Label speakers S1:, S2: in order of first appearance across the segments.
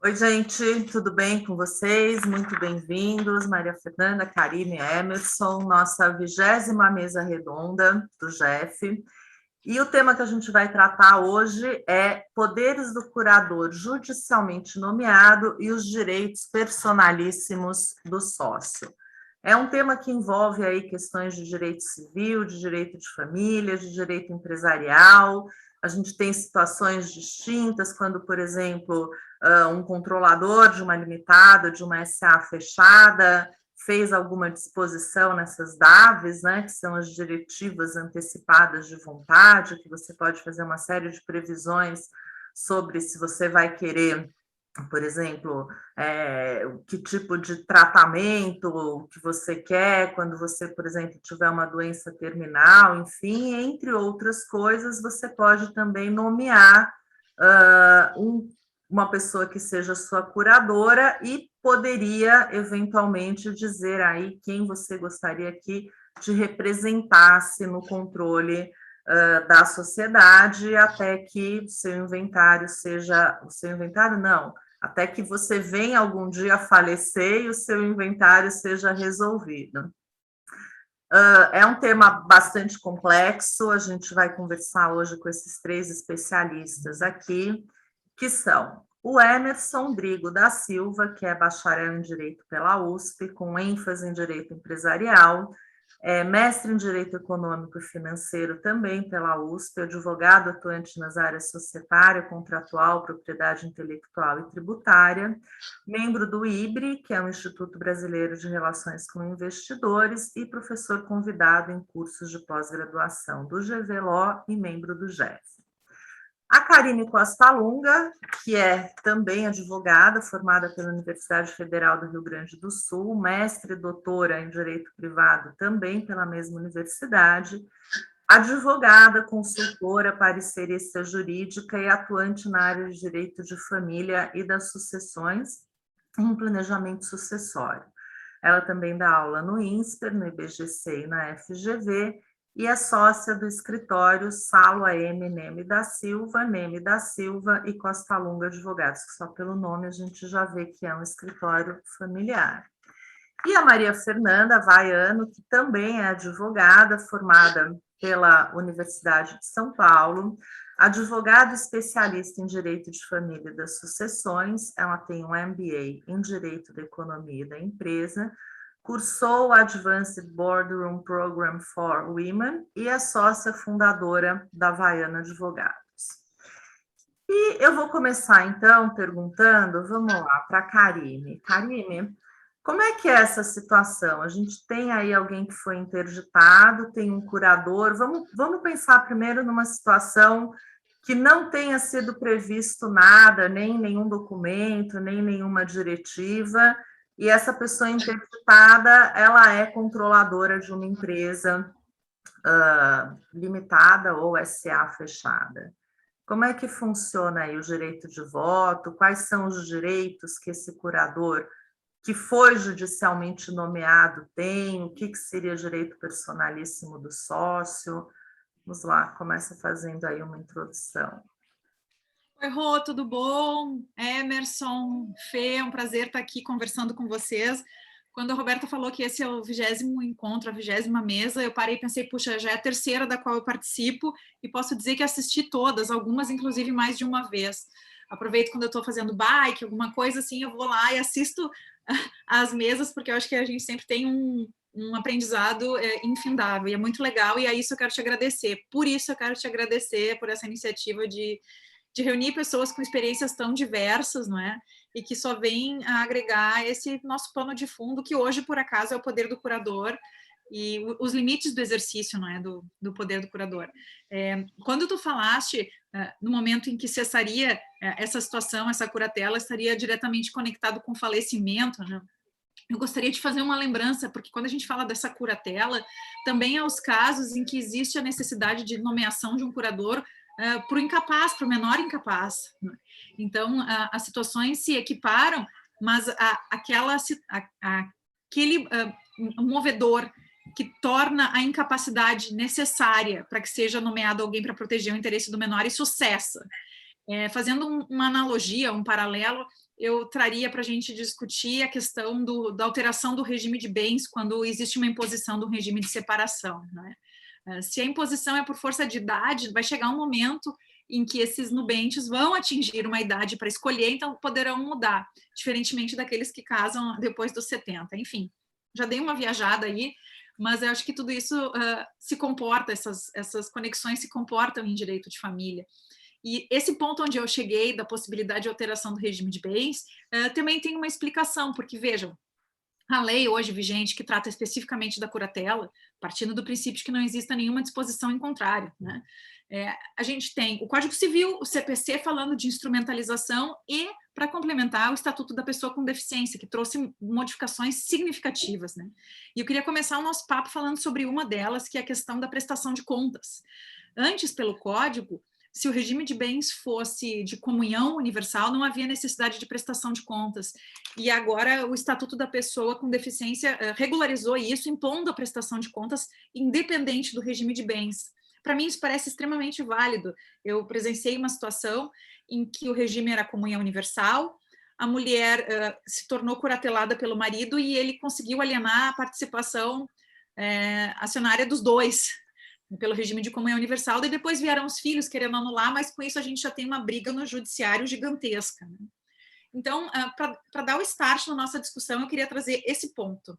S1: Oi, gente, tudo bem com vocês? Muito bem-vindos, Maria Fernanda, Karine, Emerson, nossa 20ª mesa redonda do GEF. E o tema que a gente vai tratar hoje é poderes do curador judicialmente nomeado e os direitos personalíssimos do sócio. É um tema que envolve aí questões de direito civil, de direito de família, de direito empresarial. A gente tem situações distintas quando, por exemplo, um controlador de uma limitada, de uma SA fechada, fez alguma disposição nessas DAVs, né, que são as diretivas antecipadas de vontade, que você pode fazer uma série de previsões sobre se você vai querer, por exemplo, que tipo de tratamento que você quer quando você, por exemplo, tiver uma doença terminal, enfim, entre outras coisas, você pode também nomear uma pessoa que seja sua curadora e poderia, eventualmente, dizer aí quem você gostaria que te representasse no controle da sociedade até que o seu inventário seja... O seu inventário, não. Até que você venha algum dia a falecer e o seu inventário seja resolvido. É um tema bastante complexo, a gente vai conversar hoje com esses 3 especialistas aqui, que são o Emerson Drigo da Silva, que é bacharel em Direito pela USP, com ênfase em Direito Empresarial, mestre em Direito Econômico e Financeiro também pela USP, advogado atuante nas áreas societária, contratual, propriedade intelectual e tributária, membro do IBRE, que é o Instituto Brasileiro de Relações com Investidores, e professor convidado em cursos de pós-graduação do GV-LO e membro do GEF. A Karine Costa Lunga, que é também advogada, formada pela Universidade Federal do Rio Grande do Sul, mestre e doutora em Direito Privado também pela mesma universidade, advogada, consultora, parecerista jurídica e atuante na área de Direito de Família e das Sucessões em Planejamento Sucessório. Ela também dá aula no INSPER, no IBGC e na FGV, e é sócia do escritório Salo AM Neme da Silva e Costa Lunga Advogados, que só pelo nome a gente já vê que é um escritório familiar. E a Maria Fernanda Vaiano, que também é advogada, formada pela Universidade de São Paulo, advogada especialista em Direito de Família e das Sucessões, ela tem um MBA em Direito da Economia e da Empresa, cursou o Advanced Boardroom Program for Women e é sócia fundadora da Vaiano Advogados. E eu vou começar, então, perguntando, vamos lá, para a Karine. Karine, como é que é essa situação? A gente tem aí alguém que foi interditado, tem um curador. Vamos pensar primeiro numa situação que não tenha sido previsto nada, nem nenhum documento, nem nenhuma diretiva, e essa pessoa interditada, ela é controladora de uma empresa limitada ou SA fechada. Como é que funciona aí o direito de voto? Quais são os direitos que esse curador, que foi judicialmente nomeado, tem? O que seria direito personalíssimo do sócio? Vamos lá, começa fazendo aí uma introdução.
S2: Oi, Rô, tudo bom? Emerson, Fê, é um prazer estar aqui conversando com vocês. Quando a Roberta falou que esse é o 20º encontro, a 20ª mesa, eu parei e pensei, puxa, já é a 3ª da qual eu participo e posso dizer que assisti todas, algumas inclusive mais de uma vez. Aproveito quando eu estou fazendo bike, alguma coisa assim, eu vou lá e assisto as mesas, porque eu acho que a gente sempre tem um aprendizado infindável, e é muito legal, e a isso eu quero te agradecer. Por isso eu quero te agradecer por essa iniciativa de reunir pessoas com experiências tão diversas, não é? E que só vem a agregar esse nosso pano de fundo, que hoje, por acaso, é o poder do curador e os limites do exercício, não é? Do poder do curador. Quando tu falaste, no momento em que cessaria essa situação, essa curatela, estaria diretamente conectado com o falecimento, né? Eu gostaria de fazer uma lembrança, porque quando a gente fala dessa curatela, também há os casos em que existe a necessidade de nomeação de um curador para o incapaz, para o menor incapaz. Então, as situações se equiparam, mas aquele movedor que torna a incapacidade necessária para que seja nomeado alguém para proteger o interesse do menor, isso cessa. Fazendo uma analogia, um paralelo, eu traria para a gente discutir a questão da alteração do regime de bens quando existe uma imposição do regime de separação, né? Se a imposição é por força de idade, vai chegar um momento em que esses nubentes vão atingir uma idade para escolher, então poderão mudar, diferentemente daqueles que casam depois dos 70. Enfim, já dei uma viajada aí, mas eu acho que tudo isso se comporta, essas conexões se comportam em direito de família. E esse ponto onde eu cheguei, da possibilidade de alteração do regime de bens, também tem uma explicação, porque, vejam, a lei hoje vigente, que trata especificamente da curatela, partindo do princípio de que não exista nenhuma disposição em contrário, né? A gente tem o Código Civil, o CPC, falando de instrumentalização e, para complementar, o Estatuto da Pessoa com Deficiência, que trouxe modificações significativas, né? E eu queria começar o nosso papo falando sobre uma delas, que é a questão da prestação de contas. Antes, pelo Código, se o regime de bens fosse de comunhão universal, não havia necessidade de prestação de contas. E agora o Estatuto da Pessoa com Deficiência regularizou isso, impondo a prestação de contas independente do regime de bens. Para mim, isso parece extremamente válido. Eu presenciei uma situação em que o regime era comunhão universal, a mulher se tornou curatelada pelo marido e ele conseguiu alienar a participação acionária dos dois, pelo regime de comunhão universal, e depois vieram os filhos querendo anular, mas com isso a gente já tem uma briga no judiciário gigantesca, né? Então, para dar o start na nossa discussão, eu queria trazer esse ponto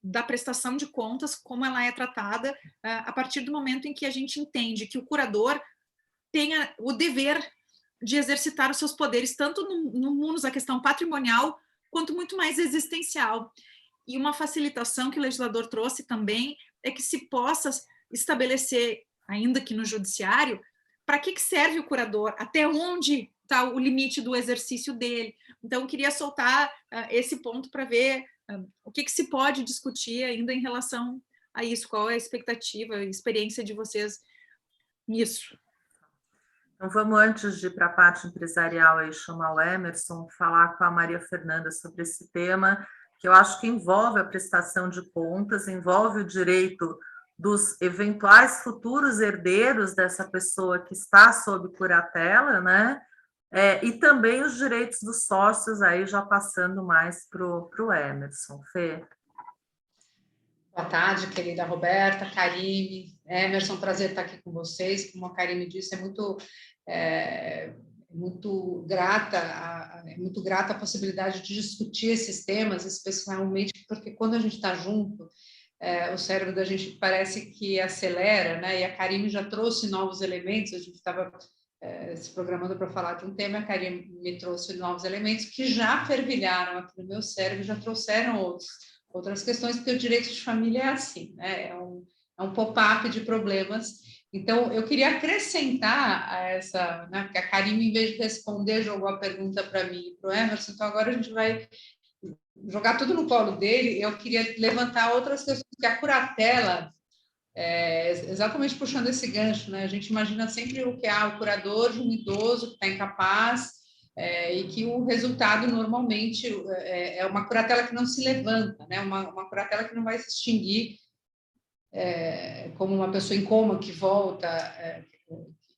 S2: da prestação de contas, como ela é tratada a partir do momento em que a gente entende que o curador tenha o dever de exercitar os seus poderes, tanto no munus, a questão patrimonial, quanto muito mais existencial. E uma facilitação que o legislador trouxe também é que se possa estabelecer, ainda que no judiciário, para que serve o curador, até onde está o limite do exercício dele. Então, eu queria soltar esse ponto para ver o que se pode discutir ainda em relação a isso, qual é a expectativa, a experiência de vocês nisso.
S1: Então, vamos, antes de ir para a parte empresarial, aí, chamar o Emerson, falar com a Maria Fernanda sobre esse tema, que eu acho que envolve a prestação de contas, envolve o direito dos eventuais futuros herdeiros dessa pessoa que está sob curatela, né? E também os direitos dos sócios, aí já passando mais para o Emerson. Fê?
S3: Boa tarde, querida Roberta, Karime, Emerson, prazer estar aqui com vocês. Como a Karime disse, é muito grata a possibilidade de discutir esses temas, especialmente porque quando a gente está junto, o cérebro da gente parece que acelera, né? E a Karime já trouxe novos elementos, a gente estava se programando para falar de um tema, a Karime me trouxe novos elementos que já fervilharam aqui no meu cérebro, já trouxeram outras questões, porque o direito de família é assim, né? É um pop-up de problemas. Então, eu queria acrescentar a essa, né? Porque a Karime, em vez de responder, jogou a pergunta para mim e para o Emerson, então agora a gente vai jogar tudo no colo dele. Eu queria levantar outras questões, que a curatela, exatamente puxando esse gancho, né? A gente imagina sempre o curador de um idoso que está incapaz, e que o resultado normalmente é uma curatela que não se levanta, né? Uma curatela que não vai se extinguir, como uma pessoa em coma que volta,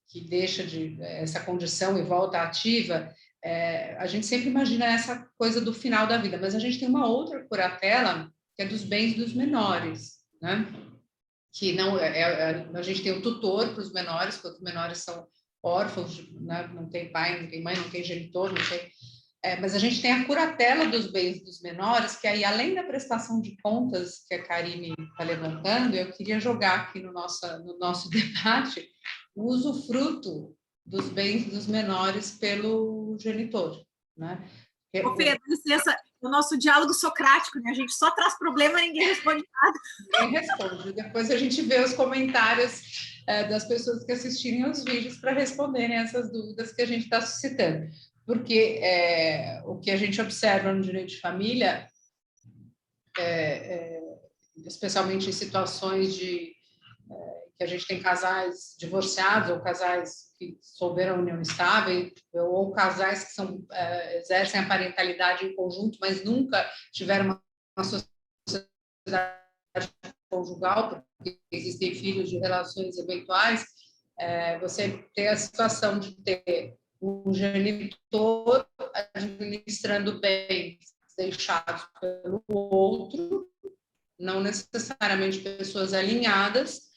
S3: que deixa essa condição e volta ativa. A gente sempre imagina essa coisa do final da vida, mas a gente tem uma outra curatela que é dos bens dos menores, né? Que não a gente tem o tutor para os menores, porque os menores são órfãos, né? Não tem pai, não tem mãe, não tem genitor, não tem. Mas a gente tem a curatela dos bens dos menores, que aí, além da prestação de contas que a Karime está levantando, eu queria jogar aqui no nosso debate o usufruto dos bens dos menores pelo genitor, né?
S2: Ô, Fê, dá licença, o nosso diálogo socrático, né? A gente só traz problema e ninguém responde nada.
S3: Ninguém responde. Depois a gente vê os comentários das pessoas que assistirem aos vídeos para responderem essas dúvidas que a gente está suscitando. Porque o que a gente observa no direito de família, especialmente em situações que a gente tem casais divorciados ou casais que souberam união estável, ou casais que exercem a parentalidade em conjunto, mas nunca tiveram uma sociedade conjugal, porque existem filhos de relações eventuais. Você tem a situação de ter um genitor, a administrando bens deixados pelo outro, não necessariamente pessoas alinhadas,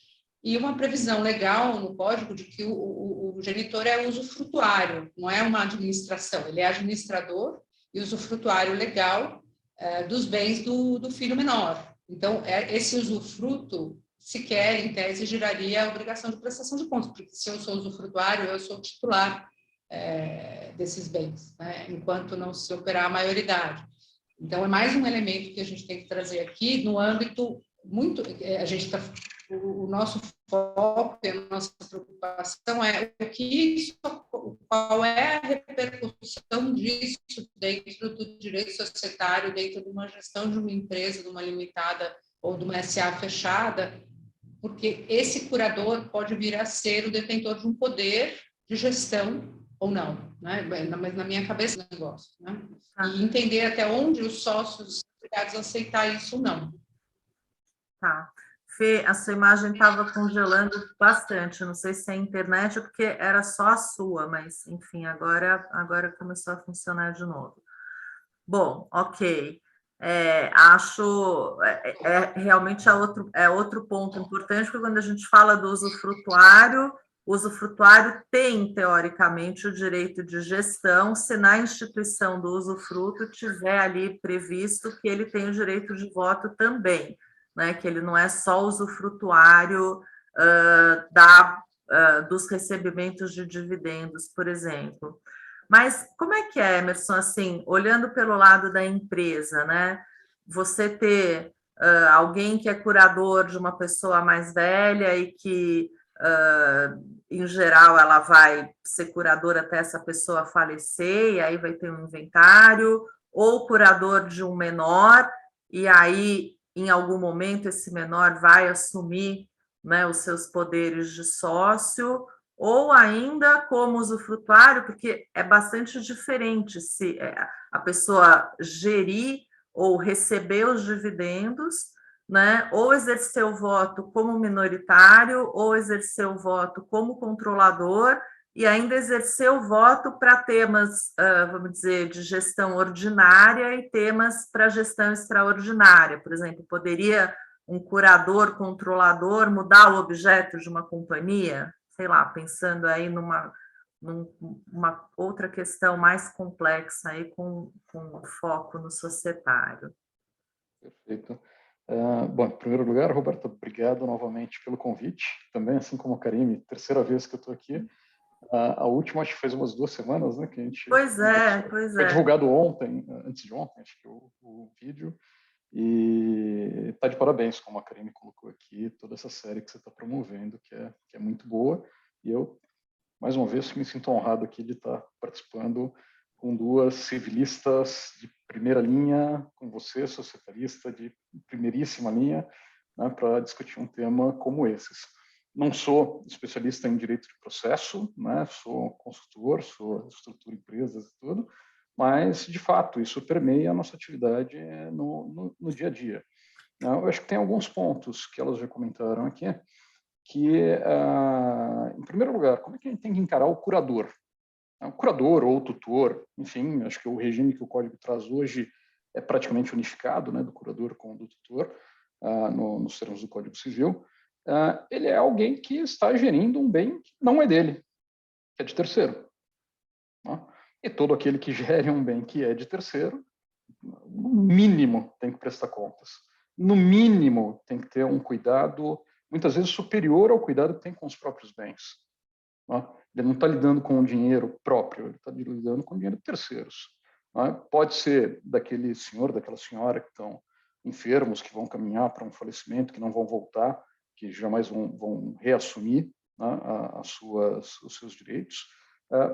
S3: e uma previsão legal no código de que o genitor é usufrutuário, não é uma administração, ele é administrador e usufrutuário legal dos bens do filho menor. Então, esse usufruto, sequer, em tese, geraria a obrigação de prestação de contas, porque se eu sou usufrutuário, eu sou titular desses bens, né? Enquanto não se operar a maioridade. Então, é mais um elemento que a gente tem que trazer aqui no âmbito muito... A gente está... O nosso foco e a nossa preocupação é qual é a repercussão disso dentro do direito societário, dentro de uma gestão de uma empresa, de uma limitada ou de uma SA fechada, porque esse curador pode vir a ser o detentor de um poder de gestão ou não, né? Mas na minha cabeça é um negócio, né? E entender até onde os sócios são obrigados a aceitar isso ou não.
S1: Tá. Fê, a sua imagem estava congelando bastante, não sei se é a internet ou porque era só a sua, mas, enfim, agora começou a funcionar de novo. Bom, ok. Acho realmente outro ponto importante, porque quando a gente fala do usufrutuário, o usufrutuário tem, teoricamente, o direito de gestão, se na instituição do usufruto tiver ali previsto que ele tem o direito de voto também, né? Que ele não é só usufrutuário dos recebimentos de dividendos, por exemplo. Mas como é que é, Emerson, assim, olhando pelo lado da empresa, né? Você ter alguém que é curador de uma pessoa mais velha e que, em geral, ela vai ser curadora até essa pessoa falecer, e aí vai ter um inventário, ou curador de um menor, e aí, em algum momento, esse menor vai assumir, né, os seus poderes de sócio, ou ainda como usufrutuário, porque é bastante diferente se a pessoa gerir ou receber os dividendos, né, ou exercer o voto como minoritário, ou exercer o voto como controlador, e ainda exercer o voto para temas, vamos dizer, de gestão ordinária e temas para gestão extraordinária. Por exemplo, poderia um curador, controlador, mudar o objeto de uma companhia? Sei lá, pensando aí numa outra questão mais complexa aí com foco no societário.
S4: Perfeito. Bom, em primeiro lugar, Roberta, obrigado novamente pelo convite. Também, assim como a Karime, terceira vez que eu estou aqui. A última, acho que faz umas 2 semanas, né? Que a gente...
S1: Pois é.
S4: Foi divulgado ontem, antes de ontem, acho que o vídeo. E está de parabéns, como a Karine colocou aqui, toda essa série que você está promovendo, que é muito boa. E eu, mais uma vez, me sinto honrado aqui de estar participando com 2 civilistas de primeira linha, com você, societarista de primeiríssima linha, né, para discutir um tema como esses. Não sou especialista em direito de processo, né, sou consultor, estruturo empresas e tudo, mas, de fato, isso permeia a nossa atividade no dia a dia. Eu acho que tem alguns pontos que elas já comentaram aqui, que, em primeiro lugar, como é que a gente tem que encarar o curador? O curador ou o tutor, enfim, acho que o regime que o Código traz hoje é praticamente unificado, né, do curador com o do tutor, nos termos do Código Civil. Ele é alguém que está gerindo um bem que não é dele, que é de terceiro. E todo aquele que gere um bem que é de terceiro, no mínimo, tem que prestar contas. No mínimo, tem que ter um cuidado, muitas vezes superior ao cuidado que tem com os próprios bens. Ele não está lidando com o dinheiro próprio, ele está lidando com o dinheiro de terceiros. Pode ser daquele senhor, daquela senhora que estão enfermos, que vão caminhar para um falecimento, que não vão voltar, que jamais vão reassumir, né, os seus direitos.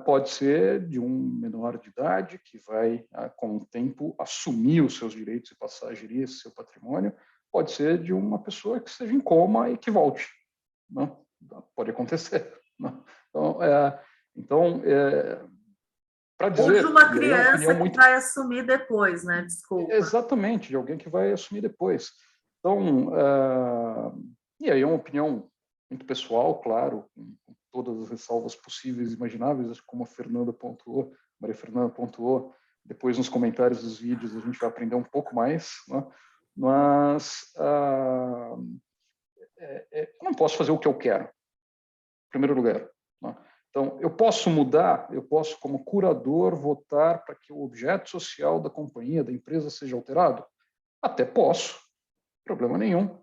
S4: Pode ser de um menor de idade que vai, com o tempo, assumir os seus direitos e passar a gerir esse seu patrimônio. Pode ser de uma pessoa que esteja em coma e que volte. Né? Pode acontecer. Né? Então, para dizer...
S1: Ou de uma criança que vai assumir depois, né? Desculpa.
S4: Exatamente, de alguém que vai assumir depois. Então, e aí é uma opinião muito pessoal, claro, com todas as ressalvas possíveis e imagináveis, como a Maria Fernanda pontuou, depois nos comentários dos vídeos a gente vai aprender um pouco mais, né? Mas eu não posso fazer o que eu quero, em primeiro lugar, né? Então, eu posso mudar, eu posso, como curador, votar para que o objeto social da companhia, da empresa, seja alterado? Até posso, problema nenhum.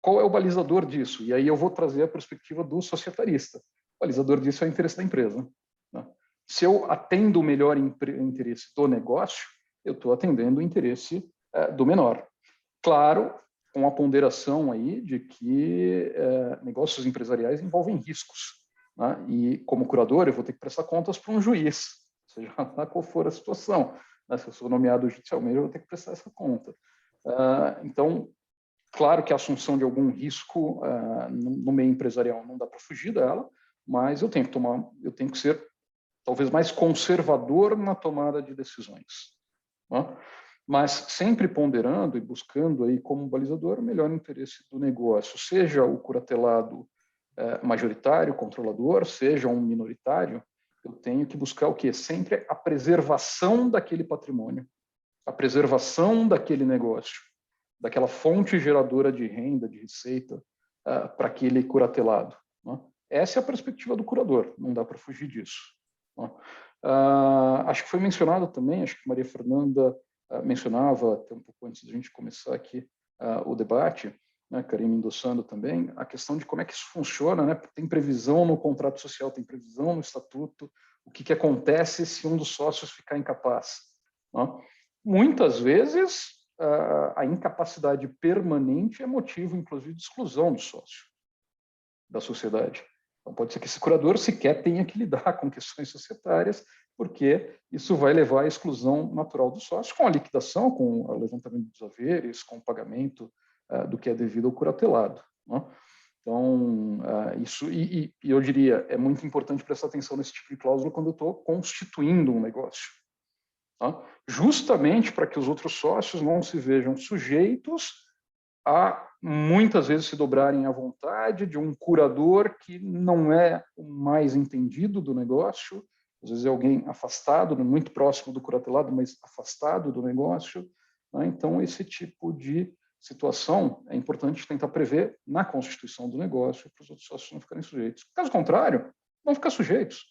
S4: Qual é o balizador disso? E aí eu vou trazer a perspectiva do societarista. O balizador disso é o interesse da empresa, né? Se eu atendo o melhor interesse do negócio, eu estou atendendo o interesse do menor. Claro, com a ponderação aí de que negócios empresariais envolvem riscos, né? E, como curador, eu vou ter que prestar contas para um juiz, seja lá qual for a situação, né? Se eu sou nomeado judicialmente, eu vou ter que prestar essa conta. Então, claro que a assunção de algum risco no meio empresarial não dá para fugir dela, mas eu tenho que ser talvez mais conservador na tomada de decisões, né? Mas sempre ponderando e buscando aí como balizador o melhor interesse do negócio, seja o curatelado majoritário, controlador, seja um minoritário, eu tenho que buscar o quê? Sempre a preservação daquele patrimônio, a preservação daquele negócio, daquela fonte geradora de renda, de receita, para aquele curatelado, né? Essa é a perspectiva do curador, não dá para fugir disso, né? Acho que foi mencionado também, acho que Maria Fernanda mencionava, até um pouco antes da gente começar aqui o debate, né, Karine endossando também, a questão de como é que isso funciona, né? Tem previsão no contrato social, tem previsão no estatuto, o que acontece se um dos sócios ficar incapaz, né? Muitas vezes, a incapacidade permanente é motivo, inclusive, de exclusão do sócio da sociedade. Então, pode ser que esse curador sequer tenha que lidar com questões societárias, porque isso vai levar à exclusão natural do sócio, com a liquidação, com o levantamento dos haveres, com o pagamento do que é devido ao curatelado, né? Então, isso, e eu diria, é muito importante prestar atenção nesse tipo de cláusula quando eu estou constituindo um negócio, tá? Justamente para que os outros sócios não se vejam sujeitos a, muitas vezes, se dobrarem à vontade de um curador que não é o mais entendido do negócio, às vezes é alguém afastado, muito próximo do curatelado, mas afastado do negócio, né? Então, esse tipo de situação é importante tentar prever na constituição do negócio para os outros sócios não ficarem sujeitos. Caso contrário, vão ficar sujeitos.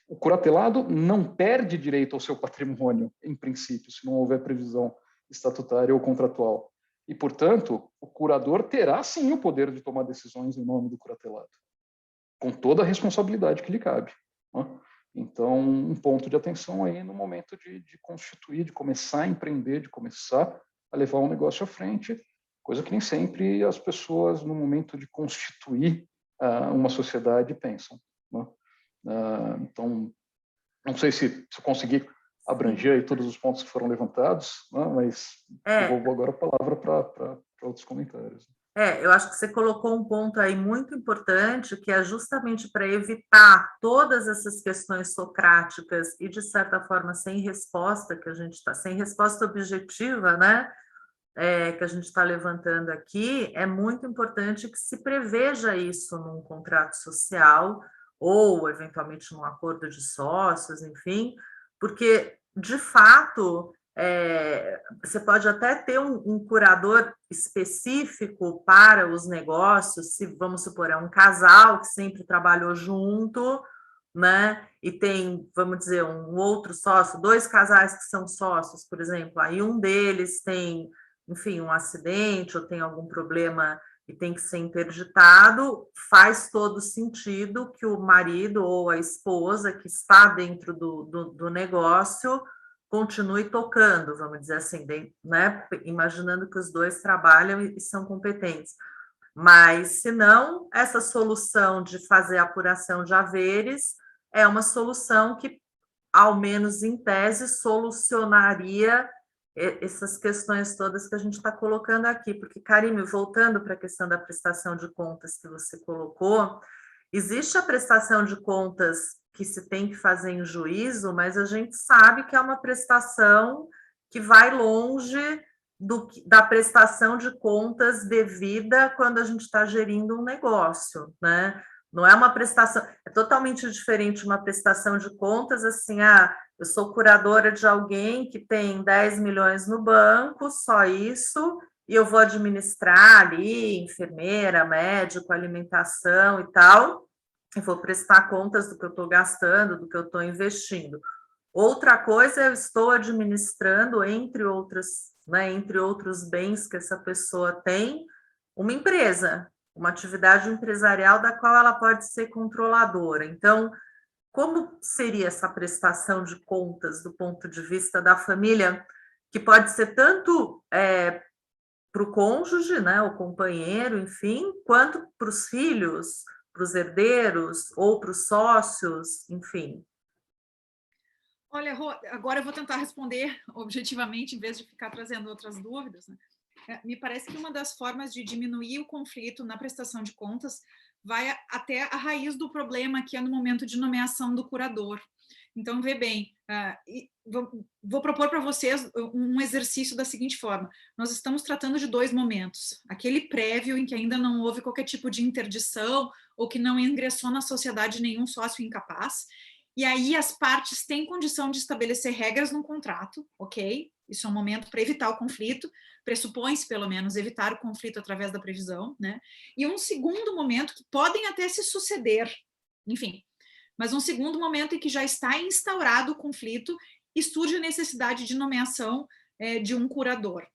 S4: O curatelado não perde direito ao seu patrimônio, em princípio, se não houver previsão estatutária ou contratual. E, portanto, o curador terá, sim, o poder de tomar decisões em nome do curatelado, com toda a responsabilidade que lhe cabe, né? Então, um ponto de atenção aí no momento de constituir, de começar a empreender, de começar a levar um negócio à frente, coisa que nem sempre as pessoas, no momento de constituir uma sociedade, pensam, né? Então, não sei se eu consegui abranger aí todos os pontos que foram levantados, né? Mas eu vou agora a palavra para outros comentários.
S1: Eu acho que você colocou um ponto aí muito importante, que é justamente para evitar todas essas questões socráticas e, de certa forma, sem resposta, que a gente está, sem resposta objetiva, né? Que a gente está levantando aqui, é muito importante que se preveja isso num contrato social ou, eventualmente, num acordo de sócios, enfim, porque, de fato, você pode até ter um curador específico para os negócios, se, vamos supor, é um casal que sempre trabalhou junto, né? E tem, vamos dizer, um outro sócio, dois casais que são sócios, por exemplo, aí um deles tem, enfim, um acidente ou tem algum problema e tem que ser interditado, faz todo sentido que o marido ou a esposa que está dentro do negócio continue tocando, vamos dizer assim, né? Imaginando que os dois trabalham e são competentes. Mas, se não, essa solução de fazer apuração de haveres é uma solução que, ao menos em tese, solucionaria essas questões todas que a gente está colocando aqui. Porque, Karime, voltando para a questão da prestação de contas que você colocou, existe a prestação de contas que se tem que fazer em juízo, mas a gente sabe que é uma prestação que vai longe da prestação de contas devida quando a gente está gerindo um negócio, né? Não é uma prestação, é totalmente diferente uma prestação de contas, assim, eu sou curadora de alguém que tem 10 milhões no banco, só isso, e eu vou administrar ali, enfermeira, médico, alimentação e tal, e vou prestar contas do que eu estou gastando, do que eu estou investindo. Outra coisa, eu estou administrando, entre outros bens que essa pessoa tem, uma empresa, uma atividade empresarial da qual ela pode ser controladora. Então, como seria essa prestação de contas do ponto de vista da família, que pode ser tanto para o cônjuge, né, o companheiro, enfim, quanto para os filhos, para os herdeiros ou para os sócios, enfim?
S2: Olha, Rô, agora eu vou tentar responder objetivamente, em vez de ficar trazendo outras dúvidas, né? Me parece que uma das formas de diminuir o conflito na prestação de contas vai até a raiz do problema, que é no momento de nomeação do curador. Então, vê bem, vou propor para vocês um exercício da seguinte forma: nós estamos tratando de 2 momentos, aquele prévio em que ainda não houve qualquer tipo de interdição ou que não ingressou na sociedade nenhum sócio incapaz, e aí as partes têm condição de estabelecer regras no contrato, ok? Isso é um momento para evitar o conflito, pressupõe-se, pelo menos, evitar o conflito através da previsão, né? E um segundo momento, que podem até se suceder, enfim, mas um segundo momento em que já está instaurado o conflito e surge a necessidade de nomeação de um curador.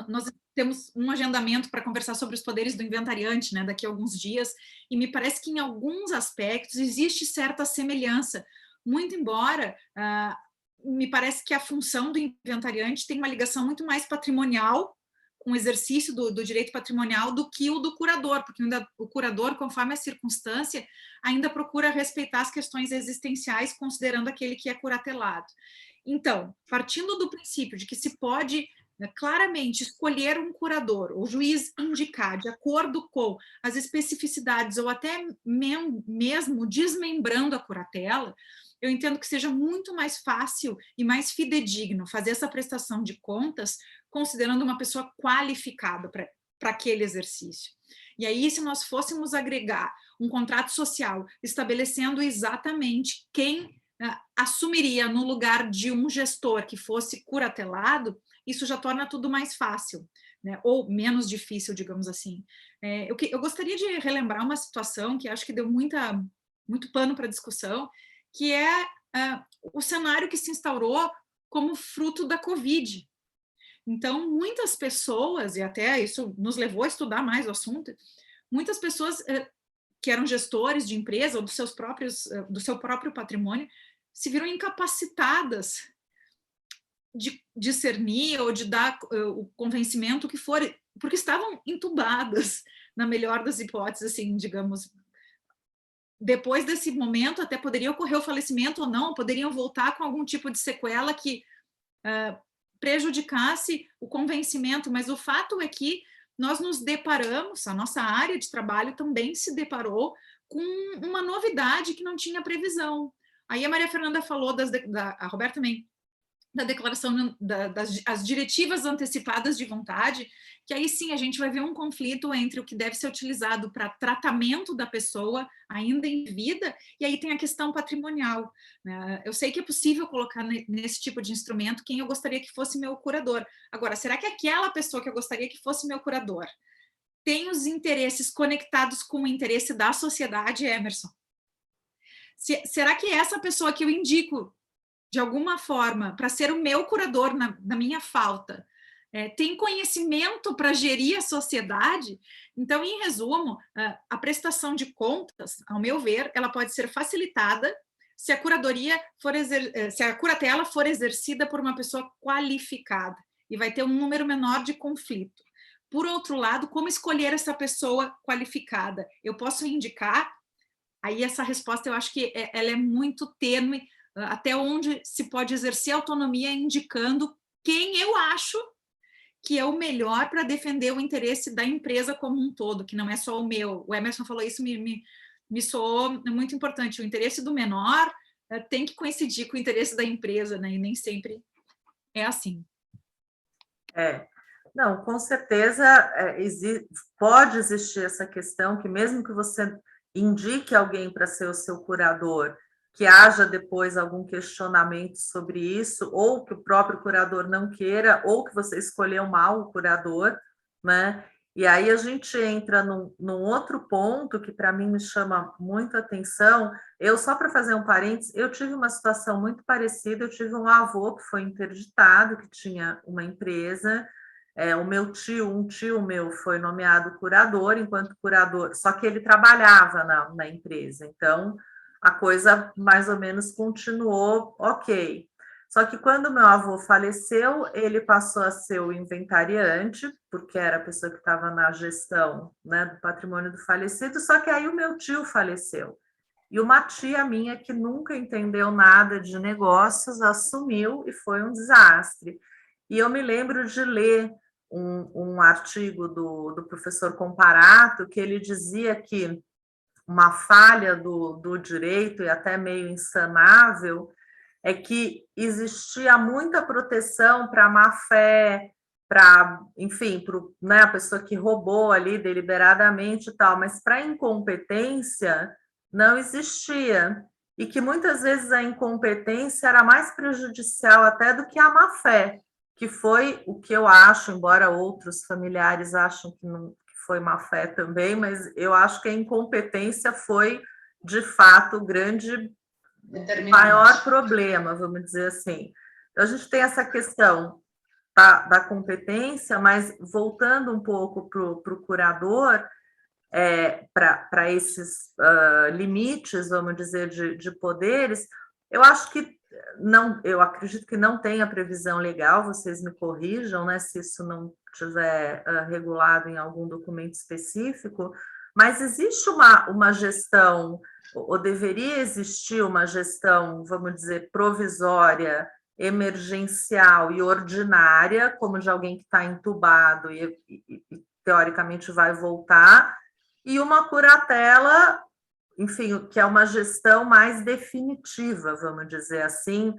S2: Nós temos um agendamento para conversar sobre os poderes do inventariante, né, daqui a alguns dias, e me parece que em alguns aspectos existe certa semelhança, muito embora me parece que a função do inventariante tem uma ligação muito mais patrimonial com o exercício do direito patrimonial do que o do curador, porque ainda, o curador, conforme a circunstância, ainda procura respeitar as questões existenciais, considerando aquele que é curatelado. Então, partindo do princípio de que se pode claramente escolher um curador, o juiz indicar, de acordo com as especificidades, ou até mesmo desmembrando a curatela, eu entendo que seja muito mais fácil e mais fidedigno fazer essa prestação de contas considerando uma pessoa qualificada para aquele exercício. E aí, se nós fôssemos agregar um contrato social estabelecendo exatamente quem assumiria no lugar de um gestor que fosse curatelado, isso já torna tudo mais fácil, né? Ou menos difícil, digamos assim. Eu gostaria de relembrar uma situação que acho que deu muito pano para discussão, que é o cenário que se instaurou como fruto da Covid. Então, muitas pessoas, e até isso nos levou a estudar mais o assunto, muitas pessoas que eram gestores de empresa ou do seu próprio patrimônio se viram incapacitadas de discernir ou de dar o convencimento que for, porque estavam entubadas, na melhor das hipóteses, assim, digamos. Depois desse momento, até poderia ocorrer o falecimento ou não, poderiam voltar com algum tipo de sequela que prejudicasse o convencimento, mas o fato é que nós nos deparamos, a nossa área de trabalho também se deparou com uma novidade que não tinha previsão. Aí a Maria Fernanda falou, a Roberta também, da declaração das diretivas antecipadas de vontade, que aí sim a gente vai ver um conflito entre o que deve ser utilizado para tratamento da pessoa ainda em vida, e aí tem a questão patrimonial, né? Eu sei que é possível colocar nesse tipo de instrumento quem eu gostaria que fosse meu curador. Agora, será que aquela pessoa que eu gostaria que fosse meu curador tem os interesses conectados com o interesse da sociedade, Emerson? Será que essa pessoa que eu indico de alguma forma, para ser o meu curador na minha falta, tem conhecimento para gerir a sociedade? Então, em resumo, a prestação de contas, ao meu ver, ela pode ser facilitada se a curatela for exercida por uma pessoa qualificada, e vai ter um número menor de conflito. Por outro lado, como escolher essa pessoa qualificada? Eu posso indicar, aí essa resposta eu acho que ela é muito tênue, até onde se pode exercer autonomia indicando quem eu acho que é o melhor para defender o interesse da empresa como um todo, que não é só o meu. O Emerson falou isso, me soou muito importante. O interesse do menor tem que coincidir com o interesse da empresa, né? E nem sempre é assim.
S1: Não, com certeza pode existir essa questão que mesmo que você indique alguém para ser o seu curador, que haja depois algum questionamento sobre isso, ou que o próprio curador não queira, ou que você escolheu mal o curador, né? E aí a gente entra num outro ponto que para mim me chama muito a atenção. Eu, só para fazer um parênteses, eu tive uma situação muito parecida, eu tive um avô que foi interditado, que tinha uma empresa, um tio meu foi nomeado curador, enquanto curador, só que ele trabalhava na empresa, então a coisa mais ou menos continuou ok. Só que quando meu avô faleceu, ele passou a ser o inventariante, porque era a pessoa que estava na gestão, né, do patrimônio do falecido, só que aí o meu tio faleceu. E uma tia minha, que nunca entendeu nada de negócios, assumiu e foi um desastre. E eu me lembro de ler um artigo do professor Comparato, que ele dizia que uma falha do direito, e até meio insanável, é que existia muita proteção para a má-fé, para, enfim, para, né, a pessoa que roubou ali deliberadamente e tal, mas para a incompetência não existia. E que muitas vezes a incompetência era mais prejudicial até do que a má-fé, que foi o que eu acho, embora outros familiares acham que não que foi má-fé também, mas eu acho que a incompetência foi, de fato, o grande maior problema, vamos dizer assim. Então, a gente tem essa questão da competência, mas voltando um pouco para o curador, para esses limites, vamos dizer, de poderes, eu acho que não, eu acredito que não tenha previsão legal, vocês me corrijam, né, se isso não estiver regulado em algum documento específico, mas existe uma gestão, ou deveria existir uma gestão, vamos dizer, provisória, emergencial e ordinária, como de alguém que está entubado e teoricamente vai voltar, e uma curatela, enfim, que é uma gestão mais definitiva, vamos dizer assim.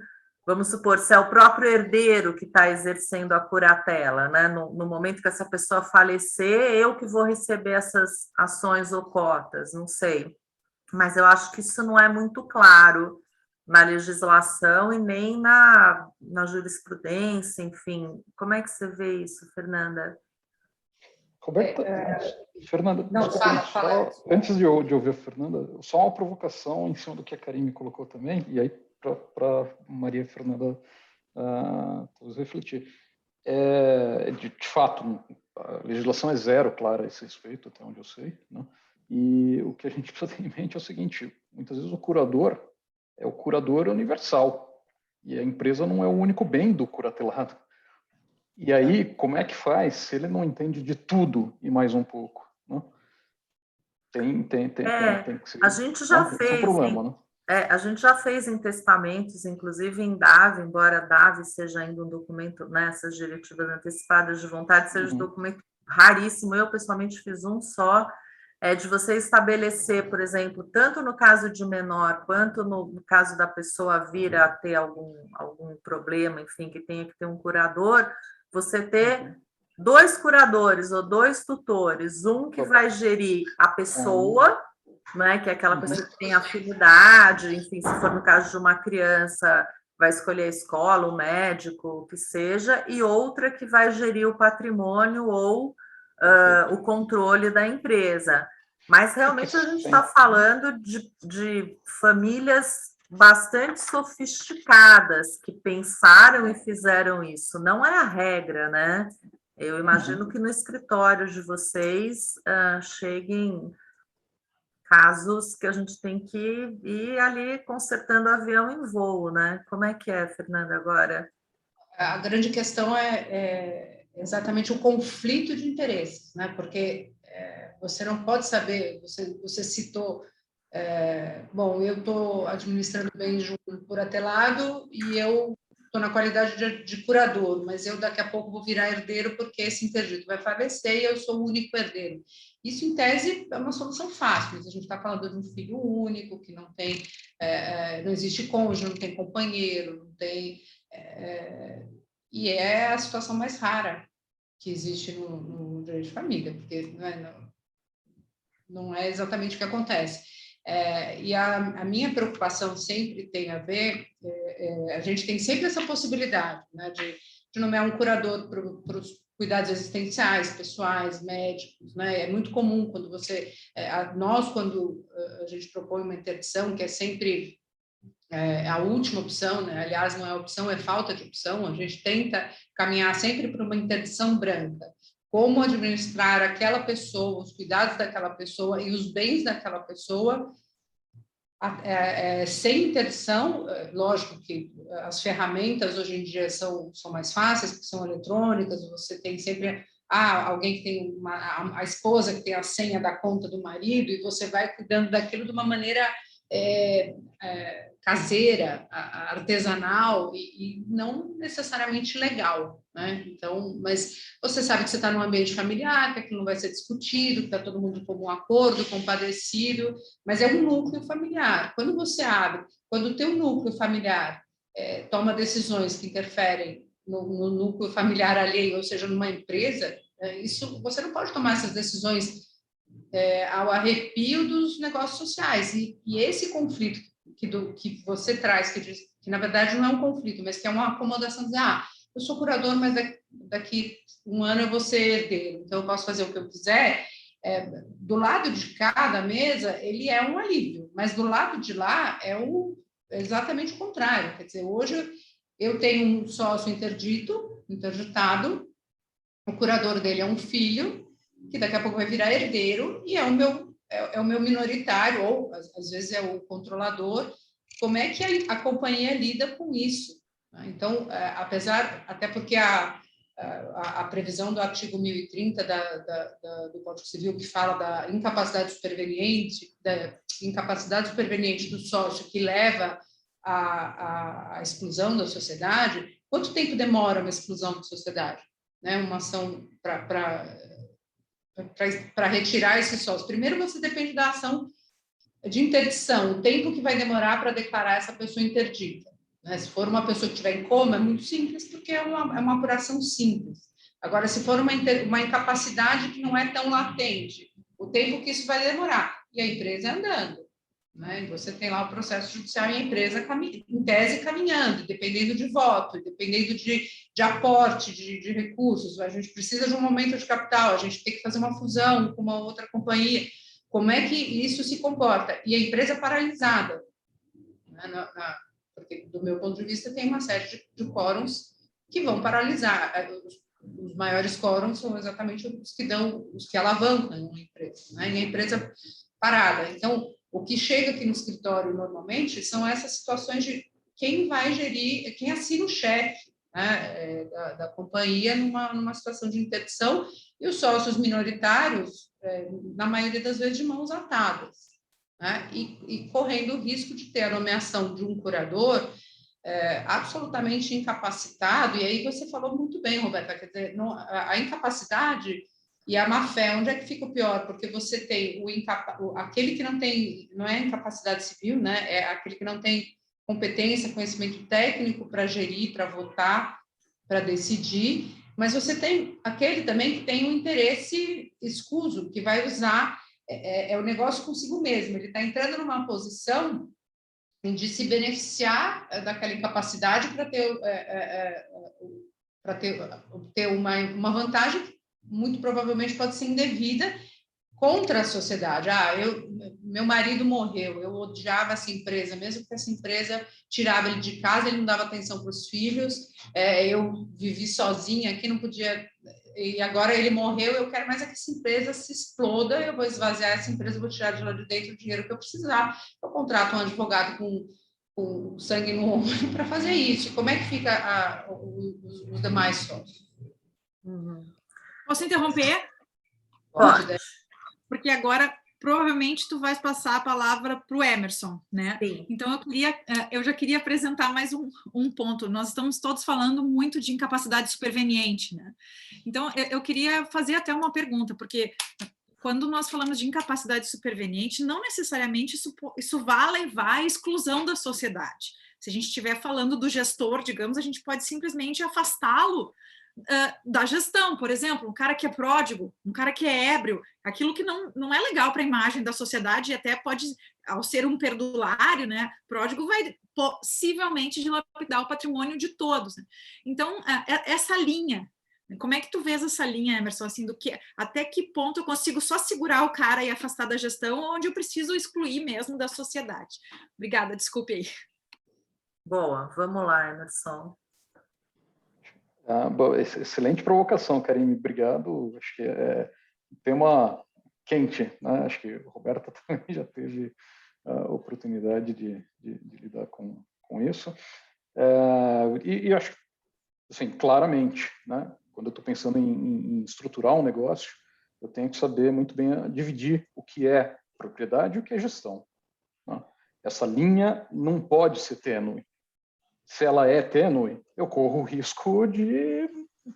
S1: Vamos supor, se é o próprio herdeiro que está exercendo a curatela, né? No momento que essa pessoa falecer, eu que vou receber essas ações ou cotas, não sei. Mas eu acho que isso não é muito claro na legislação e nem na jurisprudência, enfim. Como é que você vê isso, Fernanda?
S4: Roberta, Fernanda,
S3: não, fala.
S4: Antes de ouvir a Fernanda, só uma provocação em cima do que a Karine colocou também, e aí para Maria Fernanda refletir. De fato, a legislação é zero clara a esse respeito, até onde eu sei, né? E o que a gente precisa ter em mente é o seguinte: muitas vezes o curador é o curador universal, e a empresa não é o único bem do curatelado. E aí, como é que faz se ele não entende de tudo e mais um pouco? Né? Tem que ser.
S1: A gente já fez.
S4: Um problema, né?
S1: A gente já fez em testamentos, inclusive em DAV, embora DAV seja ainda um documento, né, essas diretivas antecipadas de vontade, seja um documento raríssimo. Eu, pessoalmente, fiz um só, de você estabelecer, por exemplo, tanto no caso de menor, quanto no caso da pessoa vir a ter algum problema, enfim, que tenha que ter um curador, você ter 2 curadores ou 2 tutores, um que vai gerir a pessoa, né, que é aquela pessoa que tem afinidade, enfim, se for no caso de uma criança, vai escolher a escola, o médico, o que seja, e outra que vai gerir o patrimônio ou o controle da empresa. Mas realmente a gente está falando de famílias bastante sofisticadas que pensaram e fizeram isso. Não é a regra, né? Eu imagino que no escritório de vocês cheguem casos que a gente tem que ir ali consertando o avião em voo, né? Como é que é, Fernanda, agora?
S3: A grande questão é exatamente o conflito de interesses, né? Porque você não pode saber, você citou, bom, eu estou administrando bens de um curatelado e eu estou na qualidade de curador, mas eu daqui a pouco vou virar herdeiro porque esse interdito vai falecer e eu sou o único herdeiro. Isso, em tese, é uma solução fácil, mas a gente está falando de um filho único, que não tem, não existe cônjuge, não tem companheiro, não tem... e é a situação mais rara que existe no direito de família, porque não é exatamente o que acontece. E a minha preocupação sempre tem a ver, a gente tem sempre essa possibilidade, né, de nomear um curador para os cuidados existenciais, pessoais, médicos, né? É muito comum quando quando a gente propõe uma interdição, que é sempre a última opção, né? Aliás, não é opção, é falta de opção, a gente tenta caminhar sempre para uma interdição branca. Como administrar aquela pessoa, os cuidados daquela pessoa e os bens daquela pessoa, sem interdição. Lógico que as ferramentas hoje em dia são mais fáceis, porque são eletrônicas, você tem sempre alguém que tem a esposa que tem a senha da conta do marido, e você vai cuidando daquilo de uma maneira caseira, artesanal e não necessariamente legal, né? Então, mas você sabe que você está num ambiente familiar, que aquilo não vai ser discutido, que está todo mundo com um acordo, compadecido, mas é um núcleo familiar. Quando o teu núcleo familiar toma decisões que interferem no núcleo familiar alheio, ou seja, numa empresa, você não pode tomar essas decisões ao arrepio dos negócios sociais. E esse conflito que você traz, que na verdade não é um conflito, mas que é uma acomodação, dizer, eu sou curador, mas daqui um ano eu vou ser herdeiro, então eu posso fazer o que eu quiser. Do lado de cá da mesa, ele é um alívio, mas do lado de lá é exatamente o contrário. Quer dizer, hoje eu tenho um sócio interditado, o curador dele é um filho, que daqui a pouco vai virar herdeiro, e é o meu minoritário, ou às vezes é o controlador. Como é que a companhia lida com isso? Então, até porque a previsão do artigo 1030 do Código Civil, que fala da incapacidade superveniente do sócio, que leva à exclusão da sociedade. Quanto tempo demora uma exclusão da sociedade? Né? Uma ação para retirar esse sócio. Primeiro, você depende da ação de interdição, o tempo que vai demorar para declarar essa pessoa interdita. Né? Se for uma pessoa que estiver em coma, é muito simples, porque é uma apuração simples. Agora, se for uma incapacidade que não é tão latente, o tempo que isso vai demorar, e a empresa andando. Né? E você tem lá o processo judicial e a empresa, em tese, caminhando, dependendo de voto, dependendo de aporte de recursos. A gente precisa de um aumento de capital, a gente tem que fazer uma fusão com uma outra companhia. Como é que isso se comporta? E a empresa paralisada. Né? Porque, do meu ponto de vista, tem uma série de quórums que vão paralisar. Os maiores quórums são exatamente os que alavancam uma empresa. Né? E a empresa parada. Então, o que chega aqui no escritório normalmente são essas situações de quem vai gerir, quem assina o cheque, né, da companhia numa situação de interdição, e os sócios minoritários, na maioria das vezes, de mãos atadas, né, e correndo o risco de ter a nomeação de um curador absolutamente incapacitado. E aí você falou muito bem, Roberta, quer dizer, a incapacidade e a má-fé, onde é que fica o pior? Porque você tem aquele que não é incapacidade civil, né? É aquele que não tem competência, conhecimento técnico para gerir, para votar, para decidir, mas você tem aquele também que tem um interesse escuso, que vai usar o negócio consigo mesmo. Ele está entrando numa posição de se beneficiar daquela incapacidade para ter uma vantagem que muito provavelmente pode ser indevida contra a sociedade. Meu marido morreu, eu odiava essa empresa, mesmo que essa empresa tirava ele de casa, ele não dava atenção para os filhos, eu vivi sozinha aqui, não podia, e agora ele morreu, eu quero mais que essa empresa se exploda, eu vou esvaziar essa empresa, eu vou tirar de lá de dentro o dinheiro que eu precisar, eu contrato um advogado com sangue no ombro para fazer isso. Como é que fica os demais sócios?
S2: Posso interromper?
S1: Pode.
S2: Porque agora provavelmente tu vais passar a palavra para o Emerson, né?
S1: Sim.
S2: Então eu já queria apresentar mais um ponto. Nós estamos todos falando muito de incapacidade superveniente, né? Então eu queria fazer até uma pergunta, porque quando nós falamos de incapacidade superveniente, não necessariamente isso vai levar à exclusão da sociedade. Se a gente estiver falando do gestor, digamos, a gente pode simplesmente afastá-lo da gestão, por exemplo, um cara que é pródigo, um cara que é ébrio, aquilo que não é legal para a imagem da sociedade e até pode, ao ser um perdulário, né, pródigo vai possivelmente dilapidar o patrimônio de todos. Né? Então, essa linha, como é que tu vês essa linha, Emerson, assim, até que ponto eu consigo só segurar o cara e afastar da gestão, onde eu preciso excluir mesmo da sociedade? Obrigada, desculpe aí.
S1: Boa, vamos lá, Emerson.
S4: Excelente provocação, Karine, obrigado. Acho que é tema quente, né? Acho que a Roberta também já teve a oportunidade de lidar com isso. E acho que, assim, claramente, né? Quando eu estou pensando em estruturar um negócio, eu tenho que saber muito bem dividir o que é propriedade e o que é gestão. Né? Essa linha não pode ser tênue. Se ela é tênue, eu corro o risco de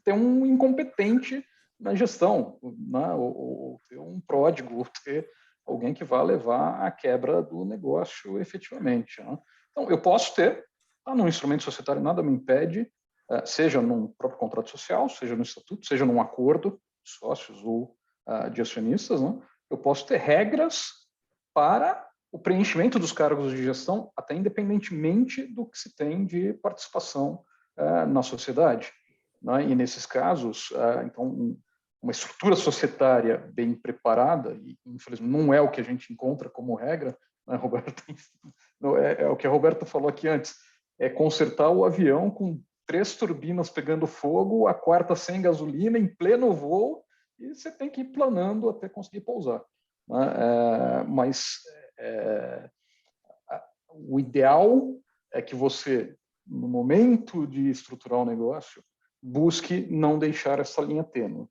S4: ter um incompetente na gestão, né? ou ter um pródigo, ou ter alguém que vá levar à quebra do negócio efetivamente. Né? Então, eu posso ter, num instrumento societário nada me impede, seja num próprio contrato social, seja no estatuto, seja num acordo de sócios ou de acionistas, né? Eu posso ter regras para o preenchimento dos cargos de gestão, até independentemente do que se tem de participação na sociedade. Né? E nesses casos, então, uma estrutura societária bem preparada, e infelizmente não é o que a gente encontra como regra, né, Roberto? É o que a Roberta falou aqui antes, é consertar o avião com 3 turbinas pegando fogo, a 4ª sem gasolina, em pleno voo, e você tem que ir planando até conseguir pousar. Né? Mas o ideal é que você, no momento de estruturar um negócio, busque não deixar essa linha tênue.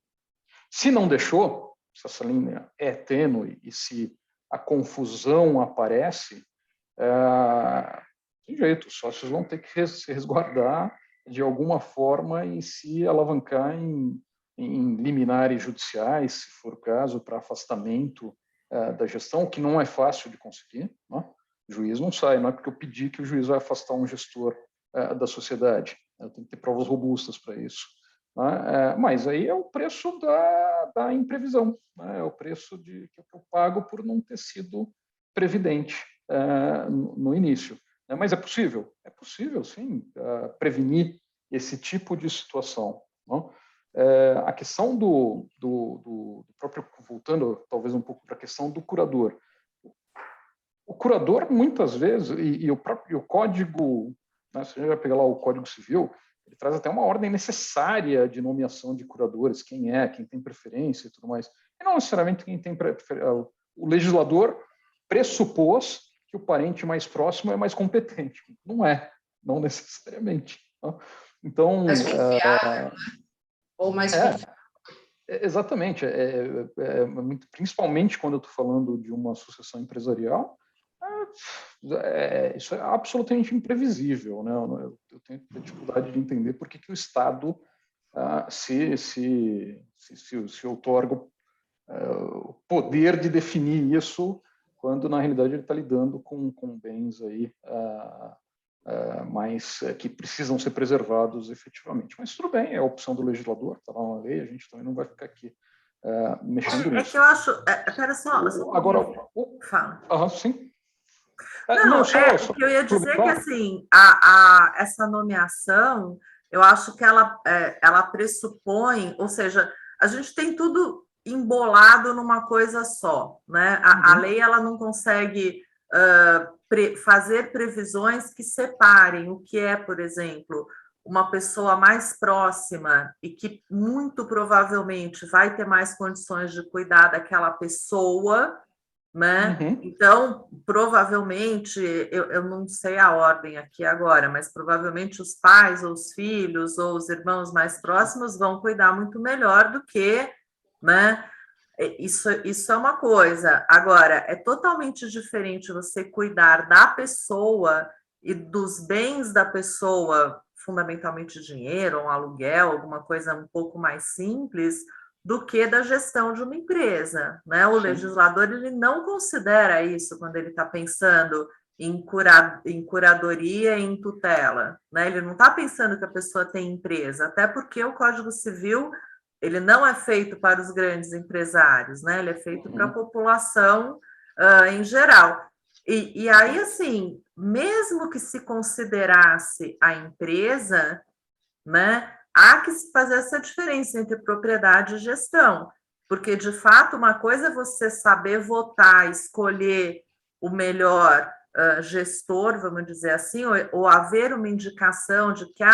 S4: Se não deixou, se essa linha é tênue e se a confusão aparece, tem jeito, os sócios vão ter que se resguardar de alguma forma e se alavancar em liminares judiciais, se for o caso, para afastamento da gestão, que não é fácil de conseguir. Né? O juiz não sai, não é porque eu pedi que o juiz vai afastar um gestor da sociedade. Tem que ter provas robustas para isso. Né? Mas aí é o preço da imprevisão, né? É o preço que eu pago por não ter sido previdente no início. Mas é possível? É possível, sim, prevenir esse tipo de situação. Não? A questão do próprio, voltando talvez um pouco para a questão do curador. O curador, muitas vezes, e o próprio código, né, se a gente vai pegar lá o Código Civil, ele traz até uma ordem necessária de nomeação de curadores, quem tem preferência e tudo mais. E não necessariamente quem tem preferência. O legislador pressupôs que o parente mais próximo é mais competente. Não necessariamente. Não? Então,
S3: mais confiável, né? Ou mais confiável.
S4: Exatamente. Principalmente quando eu estou falando de uma sucessão empresarial, isso é absolutamente imprevisível. Né? Eu tenho dificuldade de entender por que o Estado se outorga o poder de definir isso, quando na realidade ele está lidando com bens aí mas que precisam ser preservados efetivamente. Mas tudo bem, é a opção do legislador, está lá na lei, a gente também não vai ficar aqui mexendo nisso.
S1: É que eu acho... Espera só...
S4: Agora...
S1: Fala.
S4: Sim.
S1: O que eu ia dizer é que, assim, essa nomeação, eu acho que ela pressupõe, ou seja, a gente tem tudo embolado numa coisa só, né? A lei, ela não consegue fazer previsões que separem o que é, por exemplo, uma pessoa mais próxima e que muito provavelmente vai ter mais condições de cuidar daquela pessoa, né? Então, provavelmente, eu não sei a ordem aqui agora, mas provavelmente os pais ou os filhos ou os irmãos mais próximos vão cuidar muito melhor do que, né? Isso é uma coisa. Agora, é totalmente diferente você cuidar da pessoa e dos bens da pessoa, fundamentalmente dinheiro, um aluguel, alguma coisa um pouco mais simples, do que da gestão de uma empresa, né? O legislador, ele não considera isso quando ele está pensando em curadoria e em tutela, né? Ele não está pensando que a pessoa tem empresa, até porque o Código Civil ele não é feito para os grandes empresários, né? Ele é feito para a população em geral. E aí, assim, mesmo que se considerasse a empresa, né, há que se fazer essa diferença entre propriedade e gestão, porque, de fato, uma coisa é você saber votar, escolher o melhor gestor, vamos dizer assim, ou haver uma indicação de que,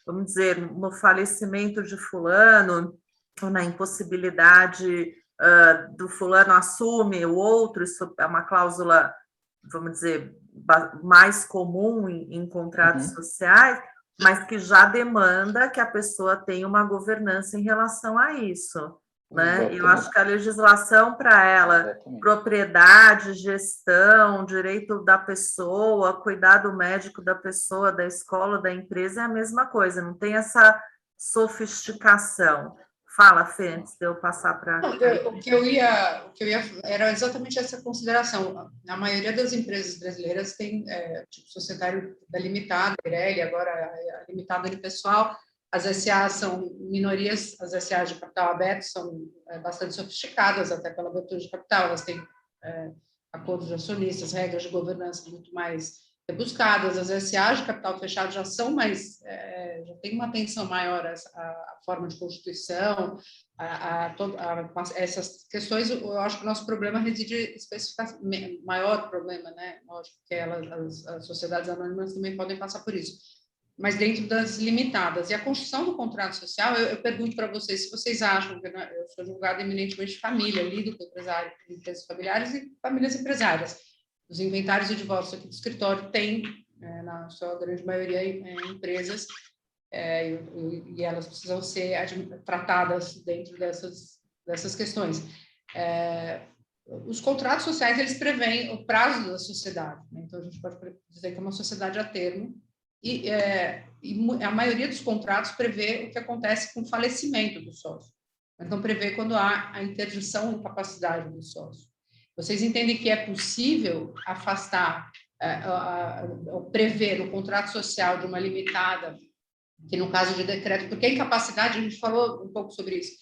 S1: vamos dizer, no falecimento de fulano, ou na impossibilidade do fulano assume o outro, isso é uma cláusula, vamos dizer, mais comum em contratos sociais, mas que já demanda que a pessoa tenha uma governança em relação a isso. Né? Eu acho que a legislação para ela, propriedade, gestão, direito da pessoa, cuidado médico da pessoa, da escola, da empresa, é a mesma coisa, não tem essa sofisticação. Fala, Fê, antes de eu passar para...
S3: O que eu ia era exatamente essa consideração. A maioria das empresas brasileiras tem tipo societário da limitada, Pirelli, agora a limitada pessoal. As SA são minorias, as SA de capital aberto são bastante sofisticadas, até pela abertura de capital, elas têm acordos de acionistas, regras de governança muito mais rebuscadas. As SA de capital fechado já são mais, já tem uma atenção maior à forma de constituição, essas questões. Eu acho que o nosso problema reside especificamente, maior problema, né? Lógico que as sociedades anônimas também podem passar por isso, mas dentro das limitadas. E a construção do contrato social, eu pergunto para vocês se vocês acham, que eu sou advogada eminentemente de família, lido com empresas familiares e famílias empresárias. Os inventários de divórcio aqui do escritório têm, na sua grande maioria, empresas, e elas precisam ser tratadas dentro dessas questões. Os contratos sociais, eles prevêem o prazo da sociedade, né? Então, a gente pode dizer que é uma sociedade a termo, e a maioria dos contratos prevê o que acontece com o falecimento do sócio. Então, prevê quando há a interdição ou incapacidade do sócio. Vocês entendem que é possível afastar, prever no contrato social de uma limitada, que no caso de decreto, porque a incapacidade, a gente falou um pouco sobre isso,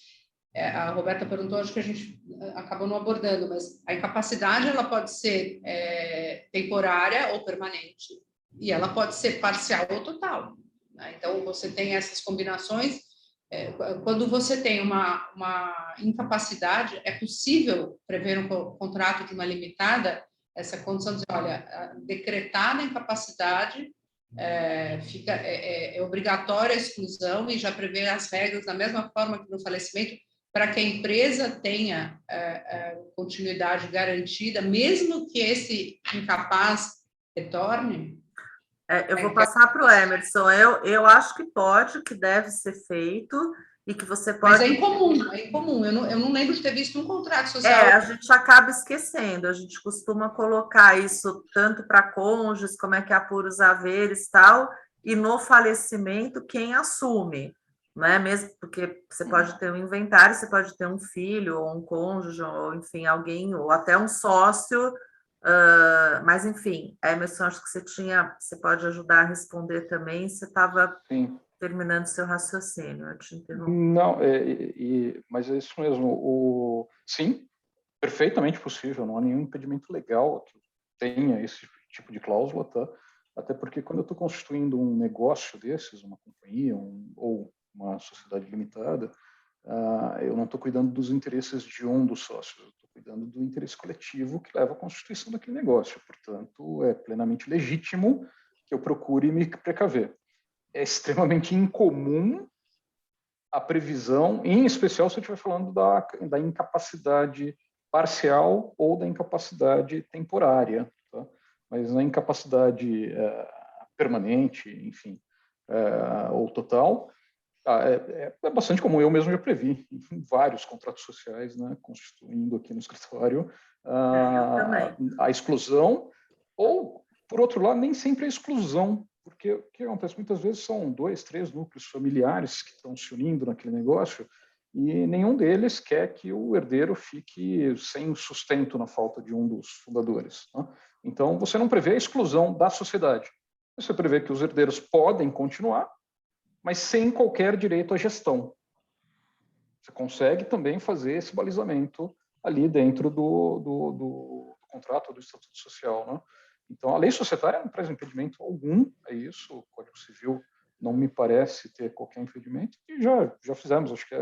S3: a Roberta perguntou, acho que a gente acabou não abordando, mas a incapacidade ela pode ser temporária ou permanente, e ela pode ser parcial ou total, né? Então, você tem essas combinações. Quando você tem uma incapacidade, é possível prever um contrato de uma limitada, essa condição de, olha, decretada a incapacidade, é obrigatória a exclusão e já prevê as regras da mesma forma que no falecimento, para que a empresa tenha continuidade garantida, mesmo que esse incapaz retorne.
S1: Eu vou passar para o Emerson. Eu acho que pode, que deve ser feito e que você pode...
S3: Mas é incomum. Eu não lembro de ter visto um contrato social...
S1: a gente acaba esquecendo. A gente costuma colocar isso tanto para cônjuges, como é que apura os haveres e tal, e no falecimento, quem assume, né? Mesmo porque você pode ter um inventário, você pode ter um filho, ou um cônjuge, ou enfim, alguém, ou até um sócio... mas, enfim, Emerson, acho que você pode ajudar a responder também. Você estava terminando seu raciocínio, eu te interrompi.
S4: Não, mas é isso mesmo. Sim, perfeitamente possível, não há nenhum impedimento legal que tenha esse tipo de cláusula, tá? Até porque quando eu estou constituindo um negócio desses, uma companhia ou uma sociedade limitada, eu não estou cuidando dos interesses de um dos sócios, eu estou cuidando do interesse coletivo que leva à constituição daquele negócio. Portanto, é plenamente legítimo que eu procure me precaver. É extremamente incomum a previsão, em especial se eu estiver falando da incapacidade parcial ou da incapacidade temporária, tá? Mas na incapacidade permanente, enfim, ou total, é bastante comum. Eu mesmo já previ em vários contratos sociais, né, constituindo aqui no escritório, a exclusão, ou, por outro lado, nem sempre a exclusão, porque o que acontece muitas vezes são 2, 3 núcleos familiares que estão se unindo naquele negócio e nenhum deles quer que o herdeiro fique sem sustento na falta de um dos fundadores, né? Então, você não prevê a exclusão da sociedade. Você prevê que os herdeiros podem continuar, mas sem qualquer direito à gestão. Você consegue também fazer esse balizamento ali dentro do contrato do Estatuto Social, né? Então, a lei societária não traz impedimento algum a isso, o Código Civil não me parece ter qualquer impedimento, e já fizemos, acho que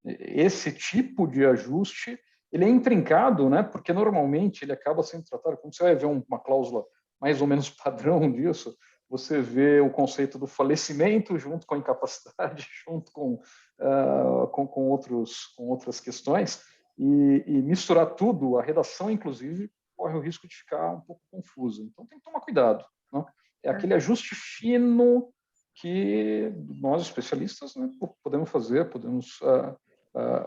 S4: esse tipo de ajuste, ele é intrincado, né? Porque normalmente ele acaba sendo tratado, quando você vai ver uma cláusula mais ou menos padrão disso, você vê o conceito do falecimento junto com a incapacidade, junto com outras questões, e misturar tudo, a redação, inclusive, corre o risco de ficar um pouco confusa. Então, tem que tomar cuidado, né? É aquele ajuste fino que nós, especialistas, né, podemos fazer, podemos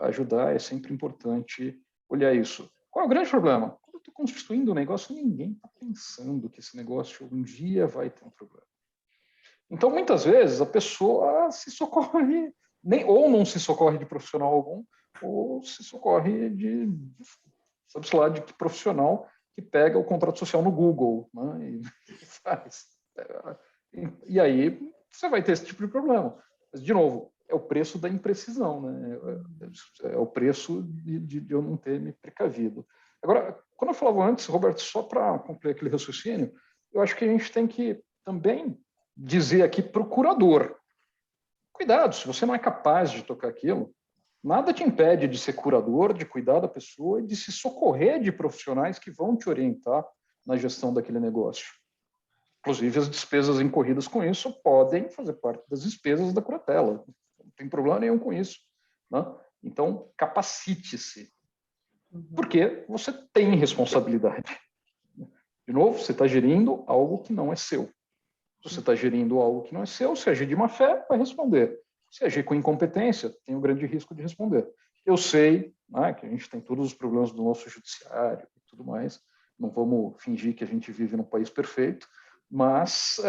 S4: ajudar, é sempre importante olhar isso. Qual é o grande problema? Quando eu estou constituindo um negócio, ninguém está pensando que esse negócio um dia vai ter um problema. Então, muitas vezes, a pessoa se socorre, ou não se socorre de profissional algum, ou se socorre sabe-se lá, de que profissional que pega o contrato social no Google, né, e faz. E aí você vai ter esse tipo de problema. Mas, de novo, é o preço da imprecisão, né? É o preço de eu não ter me precavido. Agora, quando eu falava antes, Roberto, só para concluir aquele raciocínio, eu acho que a gente tem que também dizer aqui procurador. Cuidado, se você não é capaz de tocar aquilo, nada te impede de ser curador, de cuidar da pessoa e de se socorrer de profissionais que vão te orientar na gestão daquele negócio. Inclusive, as despesas incorridas com isso podem fazer parte das despesas da curatela. Não tem problema nenhum com isso, né? Então, capacite-se. Porque você tem responsabilidade. De novo, você está gerindo algo que não é seu. Se você está gerindo algo que não é seu, se agir de má fé, vai responder. Se agir com incompetência, tem o grande risco de responder. Eu sei, né, que a gente tem todos os problemas do nosso judiciário e tudo mais, não vamos fingir que a gente vive num país perfeito, mas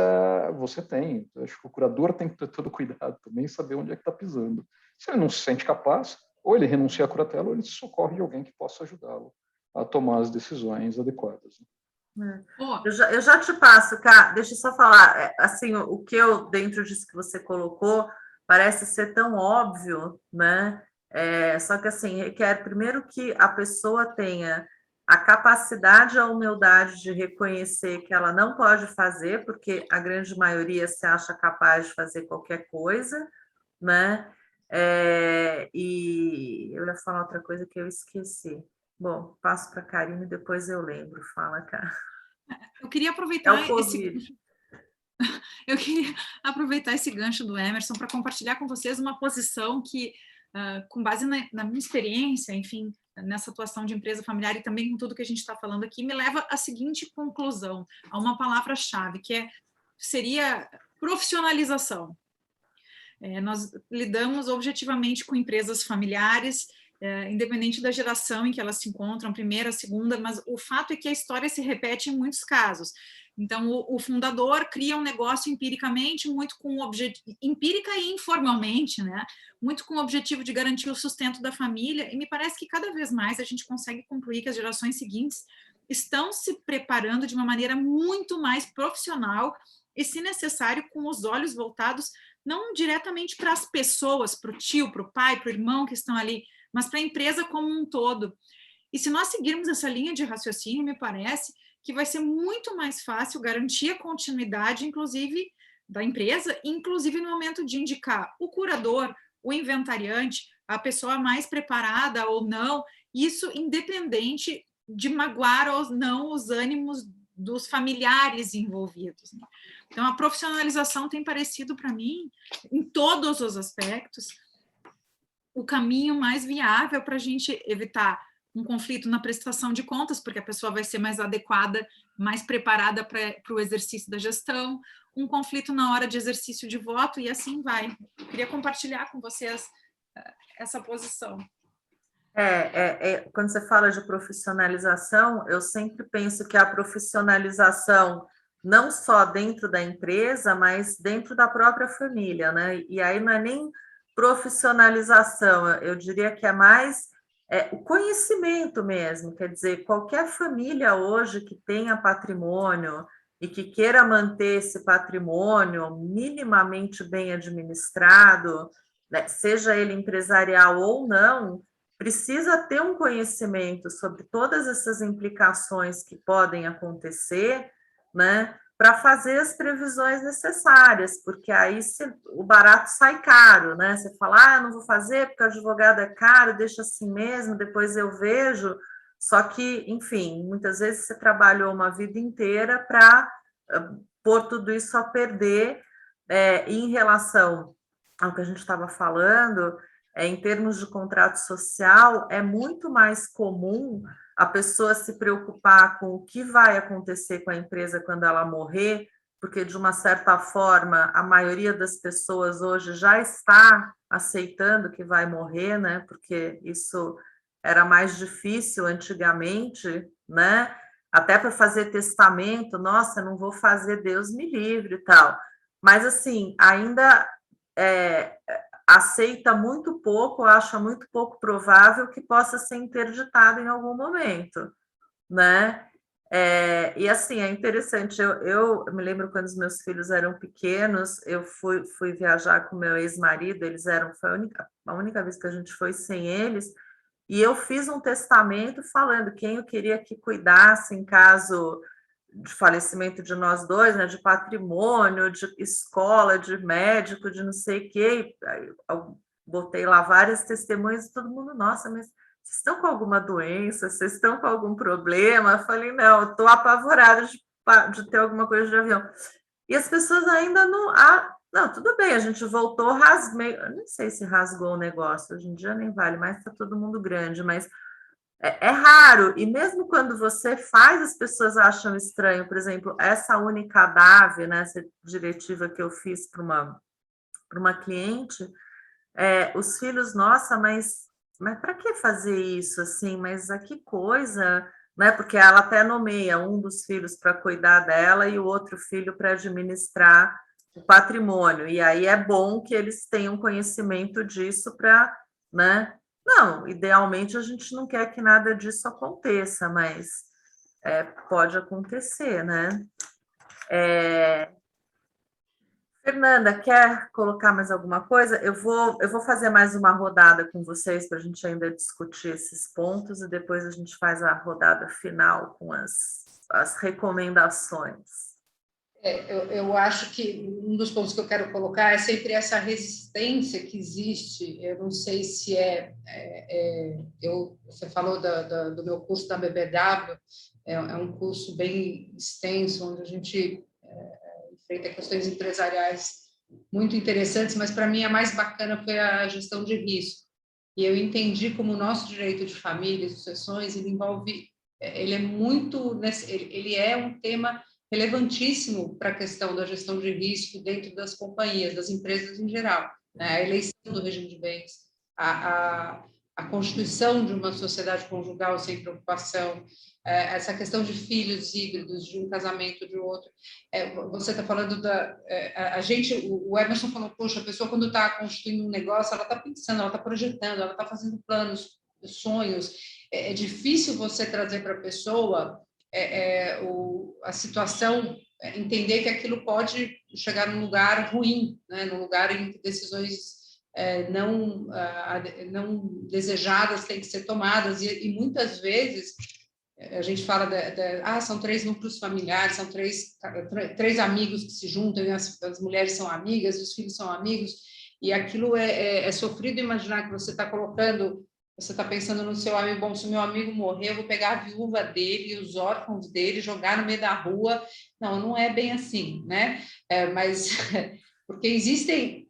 S4: você tem. Eu acho que o curador tem que ter todo cuidado também e saber onde é que está pisando. Se ele não se sente capaz, ou ele renuncia à curatela, ou ele se socorre de alguém que possa ajudá-lo a tomar as decisões adequadas.
S1: Eu já te passo, Cá, deixa eu só falar, assim, o que eu, dentro disso que você colocou, parece ser tão óbvio, né? Só que, assim, requer primeiro que a pessoa tenha a capacidade e a humildade de reconhecer que ela não pode fazer, porque a grande maioria se acha capaz de fazer qualquer coisa, né? E eu ia falar outra coisa que eu esqueci. Bom, passo para a Karine e depois eu lembro. Fala, cara.
S2: Eu queria aproveitar
S1: Eu
S2: queria aproveitar esse gancho do Emerson para compartilhar com vocês uma posição que, com base na minha experiência, enfim, nessa atuação de empresa familiar e também com tudo que a gente está falando aqui, me leva à seguinte conclusão, a uma palavra-chave, que seria profissionalização. Nós lidamos objetivamente com empresas familiares, independente da geração em que elas se encontram, primeira, segunda, mas o fato é que a história se repete em muitos casos. Então, o fundador cria um negócio empiricamente, muito com empírica e informalmente, né? Muito com o objetivo de garantir o sustento da família, e me parece que cada vez mais a gente consegue concluir que as gerações seguintes estão se preparando de uma maneira muito mais profissional e, se necessário, com os olhos voltados não diretamente para as pessoas, para o tio, para o pai, para o irmão que estão ali, mas para a empresa como um todo. E se nós seguirmos essa linha de raciocínio, me parece que vai ser muito mais fácil garantir a continuidade, inclusive, da empresa, inclusive no momento de indicar o curador, o inventariante, a pessoa mais preparada ou não, isso independente de magoar ou não os ânimos dos familiares envolvidos. Então, a profissionalização tem parecido para mim, em todos os aspectos, o caminho mais viável para a gente evitar um conflito na prestação de contas, porque a pessoa vai ser mais adequada, mais preparada para o exercício da gestão, um conflito na hora de exercício de voto, e assim vai. Eu queria compartilhar com vocês essa posição.
S1: Quando você fala de profissionalização, eu sempre penso que a profissionalização não só dentro da empresa, mas dentro da própria família, né? E aí não é nem profissionalização, eu diria que é mais o conhecimento mesmo, quer dizer, qualquer família hoje que tenha patrimônio e que queira manter esse patrimônio minimamente bem administrado, né, seja ele empresarial ou não, precisa ter um conhecimento sobre todas essas implicações que podem acontecer, né, para fazer as previsões necessárias, porque aí o barato sai caro, né? Você fala, não vou fazer porque o advogado é caro, deixa assim mesmo, depois eu vejo. Só que, enfim, muitas vezes você trabalhou uma vida inteira para pôr tudo isso a perder. Em relação ao que a gente estava falando, em termos de contrato social, é muito mais comum a pessoa se preocupar com o que vai acontecer com a empresa quando ela morrer, porque, de uma certa forma, a maioria das pessoas hoje já está aceitando que vai morrer, né? Porque isso era mais difícil antigamente, né? Até para fazer testamento, nossa, não vou fazer, Deus me livre e tal. Mas, assim, ainda aceita muito pouco, acha muito pouco provável que possa ser interditado em algum momento, né? E assim, é interessante, eu me lembro quando os meus filhos eram pequenos, eu fui viajar com meu ex-marido, foi a única vez que a gente foi sem eles, e eu fiz um testamento falando quem eu queria que cuidasse em caso de falecimento de nós dois, né, de patrimônio, de escola, de médico, de não sei o quê. Eu botei lá várias testemunhas e todo mundo, nossa, mas vocês estão com alguma doença? Vocês estão com algum problema? Eu falei, não, eu estou apavorada de ter alguma coisa de avião. E as pessoas ainda não... não, tudo bem, a gente voltou, rasguei, eu não sei se rasgou o negócio, hoje em dia nem vale, mas está todo mundo grande, mas é raro, e mesmo quando você faz, as pessoas acham estranho. Por exemplo, essa Unicadáver, né, essa diretiva que eu fiz para uma cliente, os filhos, nossa, mas para que fazer isso assim? Mas que coisa, né? Porque ela até nomeia um dos filhos para cuidar dela e o outro filho para administrar o patrimônio. E aí é bom que eles tenham conhecimento disso para, né? Não, idealmente a gente não quer que nada disso aconteça, mas pode acontecer, né? Fernanda, quer colocar mais alguma coisa? Eu vou fazer mais uma rodada com vocês para a gente ainda discutir esses pontos e depois a gente faz a rodada final com as recomendações.
S3: Eu acho que um dos pontos que eu quero colocar é sempre essa resistência que existe. Eu não sei se você falou do meu curso da BBW, é um curso bem extenso, onde a gente enfrenta questões empresariais muito interessantes, mas para mim a mais bacana foi a gestão de risco. E eu entendi como o nosso direito de família e sucessões, ele é um tema relevantíssimo para a questão da gestão de risco dentro das companhias, das empresas em geral, né? A eleição do regime de bens, a constituição de uma sociedade conjugal sem preocupação, essa questão de filhos híbridos, de um casamento de outro. Você está falando o Emerson falou, poxa, a pessoa quando está constituindo um negócio, ela está pensando, ela está projetando, ela está fazendo planos, sonhos. É difícil você trazer para a pessoa a situação, entender que aquilo pode chegar num lugar ruim, né? Num lugar em que decisões não desejadas têm que ser tomadas, e muitas vezes a gente fala são 3 núcleos familiares, são três amigos que se juntam, e as mulheres são amigas, os filhos são amigos, e aquilo é sofrido imaginar que você está colocando. Você está pensando no seu amigo, bom, se o meu amigo morrer, eu vou pegar a viúva dele e os órfãos dele, jogar no meio da rua. Não é bem assim, né? Mas porque existem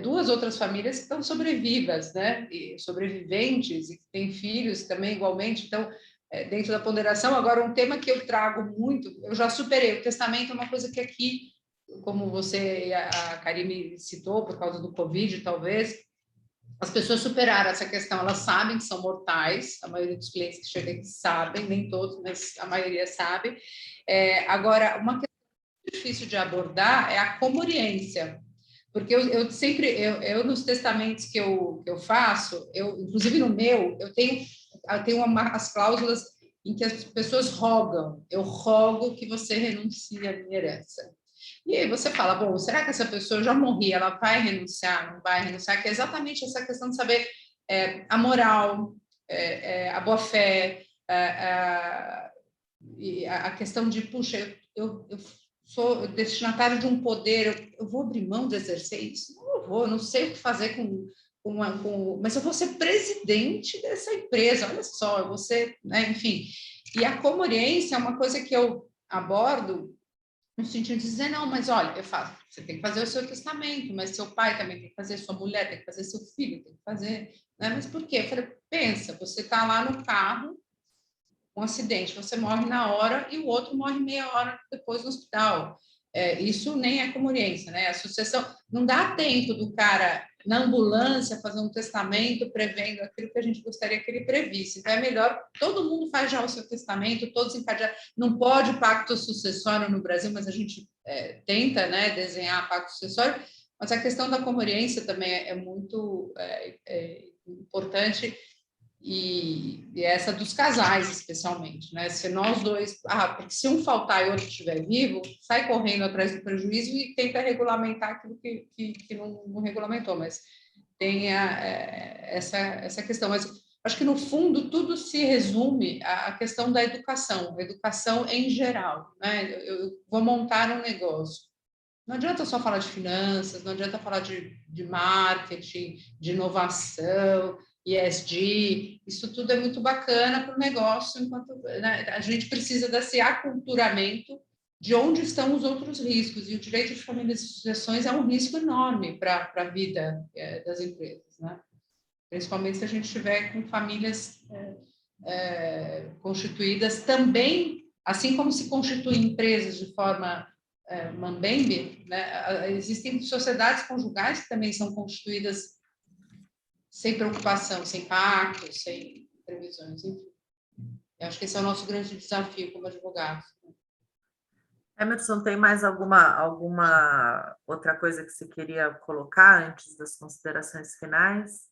S3: 2 outras famílias que estão sobrevivas, né? E sobreviventes, e que têm filhos também igualmente. Então, dentro da ponderação, agora um tema que eu trago muito, eu já superei. O testamento é uma coisa que aqui, como você e a Karime citou, por causa do Covid, talvez, as pessoas superaram essa questão, elas sabem que são mortais, a maioria dos clientes que chegam aqui sabem, nem todos, mas a maioria sabe. Agora, uma questão difícil de abordar é a comoriência, Porque eu sempre, nos testamentos que eu faço, inclusive no meu, eu tenho as cláusulas em que as pessoas rogam. Eu rogo que você renuncie à minha herança. E aí você fala, bom, será que essa pessoa, eu já morri, ela vai renunciar, não vai renunciar? Que é exatamente essa questão de saber a moral, a boa-fé, a questão de, puxa, eu sou destinatário de um poder, eu vou abrir mão de exercer isso? Não vou, não sei o que fazer mas eu vou ser presidente dessa empresa, olha só, eu vou ser, né, enfim. E a comoriência é uma coisa que eu abordo no sentido de dizer, não, mas olha, você tem que fazer o seu testamento, mas seu pai também tem que fazer, sua mulher tem que fazer, seu filho tem que fazer, né? Mas por quê? Eu falei, pensa, você está lá no carro, um acidente, você morre na hora e o outro morre meia hora depois no hospital. Isso nem é comoriência, né? A sucessão, não dá tempo do cara, na ambulância, fazer um testamento prevendo aquilo que a gente gostaria que ele previsse. Então, é melhor, todo mundo faz já o seu testamento, todos encadeados. Não pode pacto sucessório no Brasil, mas a gente tenta, né, desenhar pacto sucessório, mas a questão da comoriência também é muito importante, e essa dos casais, especialmente, né? Se nós dois, porque se um faltar e o outro estiver vivo, sai correndo atrás do prejuízo e tenta regulamentar aquilo que não regulamentou, mas tem essa questão. Mas acho que, no fundo, tudo se resume à questão da educação em geral, né? Eu vou montar um negócio. Não adianta só falar de finanças, não adianta falar de marketing, de inovação, ESG, isso tudo é muito bacana para o negócio, enquanto, né, a gente precisa desse aculturamento de onde estão os outros riscos, e o direito de família e sucessões é um risco enorme para a vida das empresas, né? Principalmente se a gente estiver com famílias constituídas também, assim como se constituem empresas de forma mambembe, né? Existem sociedades conjugais que também são constituídas sem preocupação, sem pactos, sem previsões, enfim. Eu acho que esse é o nosso grande desafio como advogados.
S1: Emerson, tem mais alguma outra coisa que você queria colocar antes das considerações finais?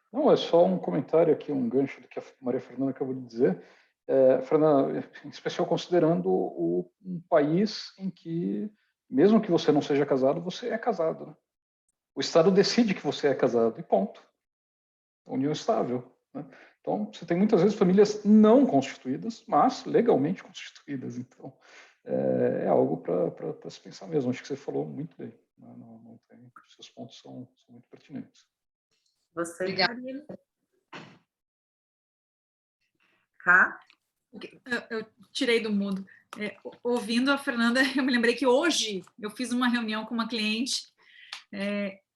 S4: Não, é só um comentário aqui, um gancho do que a Maria Fernanda acabou de dizer. Fernanda, em especial considerando um país em que, mesmo que você não seja casado, você é casado, né? O Estado decide que você é casado e ponto. União estável, né? Então, você tem muitas vezes famílias não constituídas, mas legalmente constituídas. Então, é algo para se pensar mesmo. Acho que você falou muito bem, né? Não tem, seus pontos são muito pertinentes.
S1: Você,
S3: Obrigada.
S1: Cá?
S2: Eu tirei do mudo. Ouvindo a Fernanda, eu me lembrei que hoje eu fiz uma reunião com uma cliente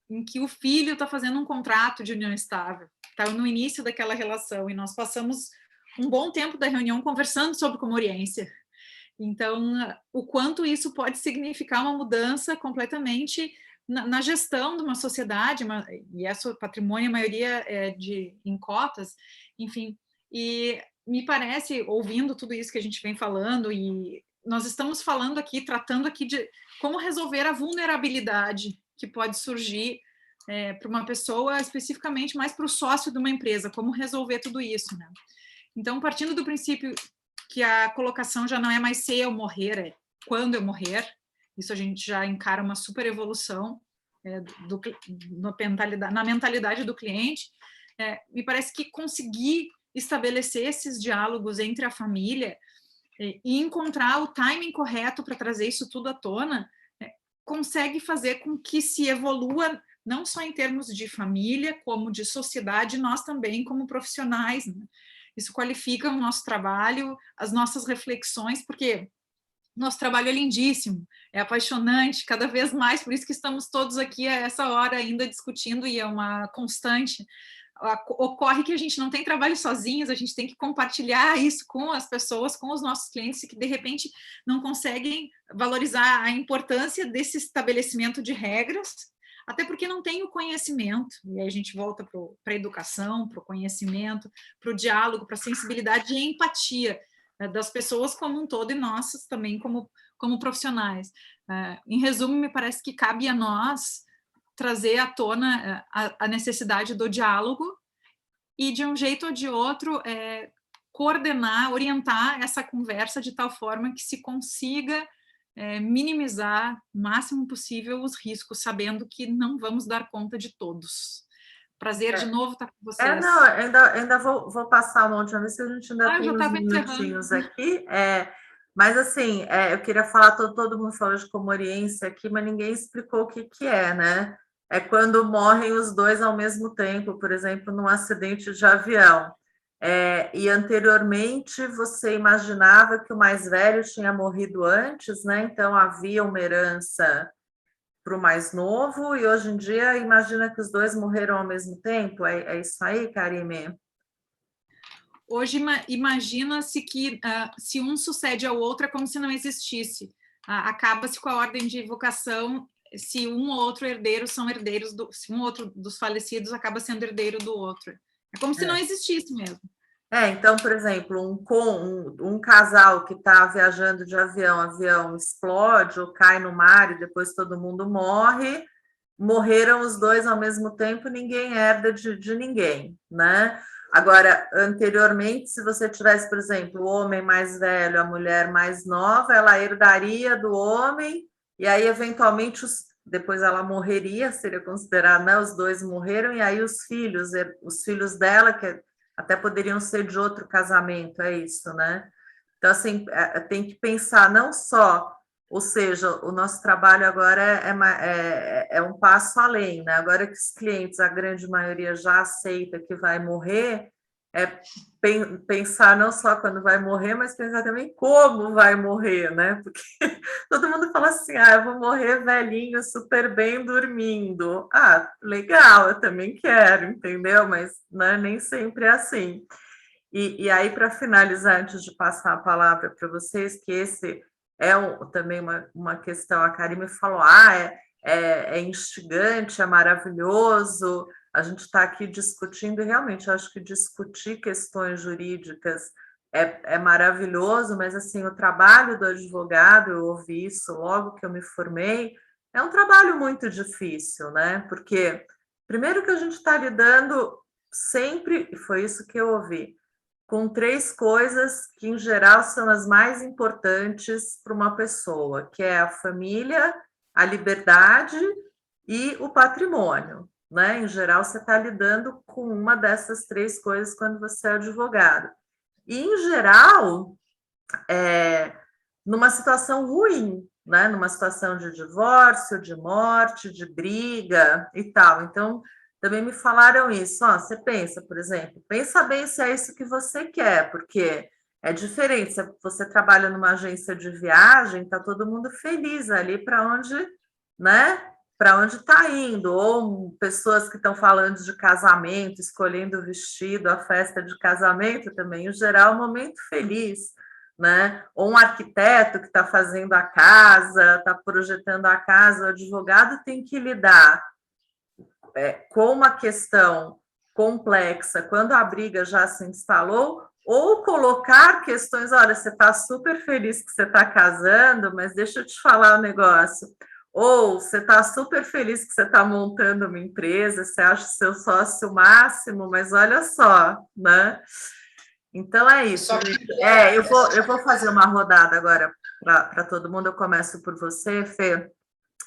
S2: em que o filho está fazendo um contrato de união estável. Estava no início daquela relação e nós passamos um bom tempo da reunião conversando sobre comoriência. Então, o quanto isso pode significar uma mudança completamente na gestão de uma sociedade, e esse patrimônio, a maioria em cotas, enfim. E me parece, ouvindo tudo isso que a gente vem falando, e nós estamos falando aqui, tratando aqui de como resolver a vulnerabilidade que pode surgir para uma pessoa, especificamente mais para o sócio de uma empresa, como resolver tudo isso, né? Então, partindo do princípio que a colocação já não é mais se eu morrer, é quando eu morrer, isso a gente já encara uma super evolução na mentalidade do cliente. Me parece que conseguir estabelecer esses diálogos entre a família e encontrar o timing correto para trazer isso tudo à tona, consegue fazer com que se evolua não só em termos de família, como de sociedade, nós também como profissionais, né? Isso qualifica o nosso trabalho, as nossas reflexões, porque nosso trabalho é lindíssimo, é apaixonante, cada vez mais, por isso que estamos todos aqui a essa hora ainda discutindo, e é uma constante. Ocorre que a gente não tem trabalho sozinhos, a gente tem que compartilhar isso com as pessoas, com os nossos clientes que de repente não conseguem valorizar a importância desse estabelecimento de regras, até porque não tem o conhecimento, e aí a gente volta para a educação, para o conhecimento, para o diálogo, para a sensibilidade e empatia das pessoas como um todo e nossas também como profissionais. Em resumo, me parece que cabe a nós trazer à tona a necessidade do diálogo e, de um jeito ou de outro, coordenar, orientar essa conversa de tal forma que se consiga minimizar o máximo possível os riscos, sabendo que não vamos dar conta de todos. Prazer de novo estar com vocês.
S1: Não, ainda vou passar uma última vez, que a gente ainda tem uns minutinhos aqui. Mas, assim, eu queria falar, todo mundo falou de comoriência aqui, mas ninguém explicou o que é, né? É quando morrem os dois ao mesmo tempo, por exemplo, num acidente de avião. E anteriormente você imaginava que o mais velho tinha morrido antes, né? Então havia uma herança para o mais novo, e hoje em dia imagina que os dois morreram ao mesmo tempo. É isso aí, Karime?
S2: Hoje imagina-se que se um sucede ao outro é como se não existisse. Acaba-se com a ordem de evocação se um ou outro herdeiro são herdeiros, se um outro dos falecidos acaba sendo herdeiro do outro. É como se não existisse mesmo.
S1: Então, por exemplo, um casal que está viajando de avião, o avião explode ou cai no mar e depois todo mundo morre, morreram os dois ao mesmo tempo, ninguém herda de ninguém, né? Agora, anteriormente, se você tivesse, por exemplo, o homem mais velho, a mulher mais nova, ela herdaria do homem, e aí, eventualmente, depois ela morreria, seria considerado, né? Os dois morreram, e aí os filhos dela, que até poderiam ser de outro casamento, é isso, né? Então, assim, tem que pensar não só, ou seja, o nosso trabalho agora é um passo além, né? Agora que os clientes, a grande maioria já aceita que vai morrer, pensar não só quando vai morrer, mas pensar também como vai morrer, né? Porque todo mundo fala assim, eu vou morrer velhinho, super bem, dormindo. Legal, eu também quero, entendeu? Mas, né, nem sempre é assim. E aí, para finalizar, antes de passar a palavra para vocês, que esse também uma questão, a Karime falou, é instigante, é maravilhoso, a gente está aqui discutindo, e realmente eu acho que discutir questões jurídicas é maravilhoso, mas, assim, o trabalho do advogado, eu ouvi isso logo que eu me formei, é um trabalho muito difícil, né? Porque, primeiro que a gente está lidando sempre, e foi isso que eu ouvi, com 3 coisas que, em geral, são as mais importantes para uma pessoa, que é a família, a liberdade e o patrimônio, né? Em geral, você está lidando com uma dessas 3 coisas quando você é advogado. E, em geral, numa situação ruim, né? Numa situação de divórcio, de morte, de briga e tal. Então, também me falaram isso. Você pensa, por exemplo, pensa bem se é isso que você quer, porque é diferente. Se você trabalha numa agência de viagem, está todo mundo feliz ali para onde, né? Para onde está indo, ou pessoas que estão falando de casamento, escolhendo o vestido, a festa de casamento também, em geral, é um momento feliz, né? Ou um arquiteto que está fazendo a casa, está projetando a casa, o advogado tem que lidar com uma questão complexa quando a briga já se instalou, ou colocar questões, olha, você está super feliz que você está casando, mas deixa eu te falar um negócio. Ou você está super feliz que você está montando uma empresa, você acha o seu sócio o máximo, mas olha só, né? Então é isso. Eu vou fazer uma rodada agora para todo mundo. Eu começo por você, Fê,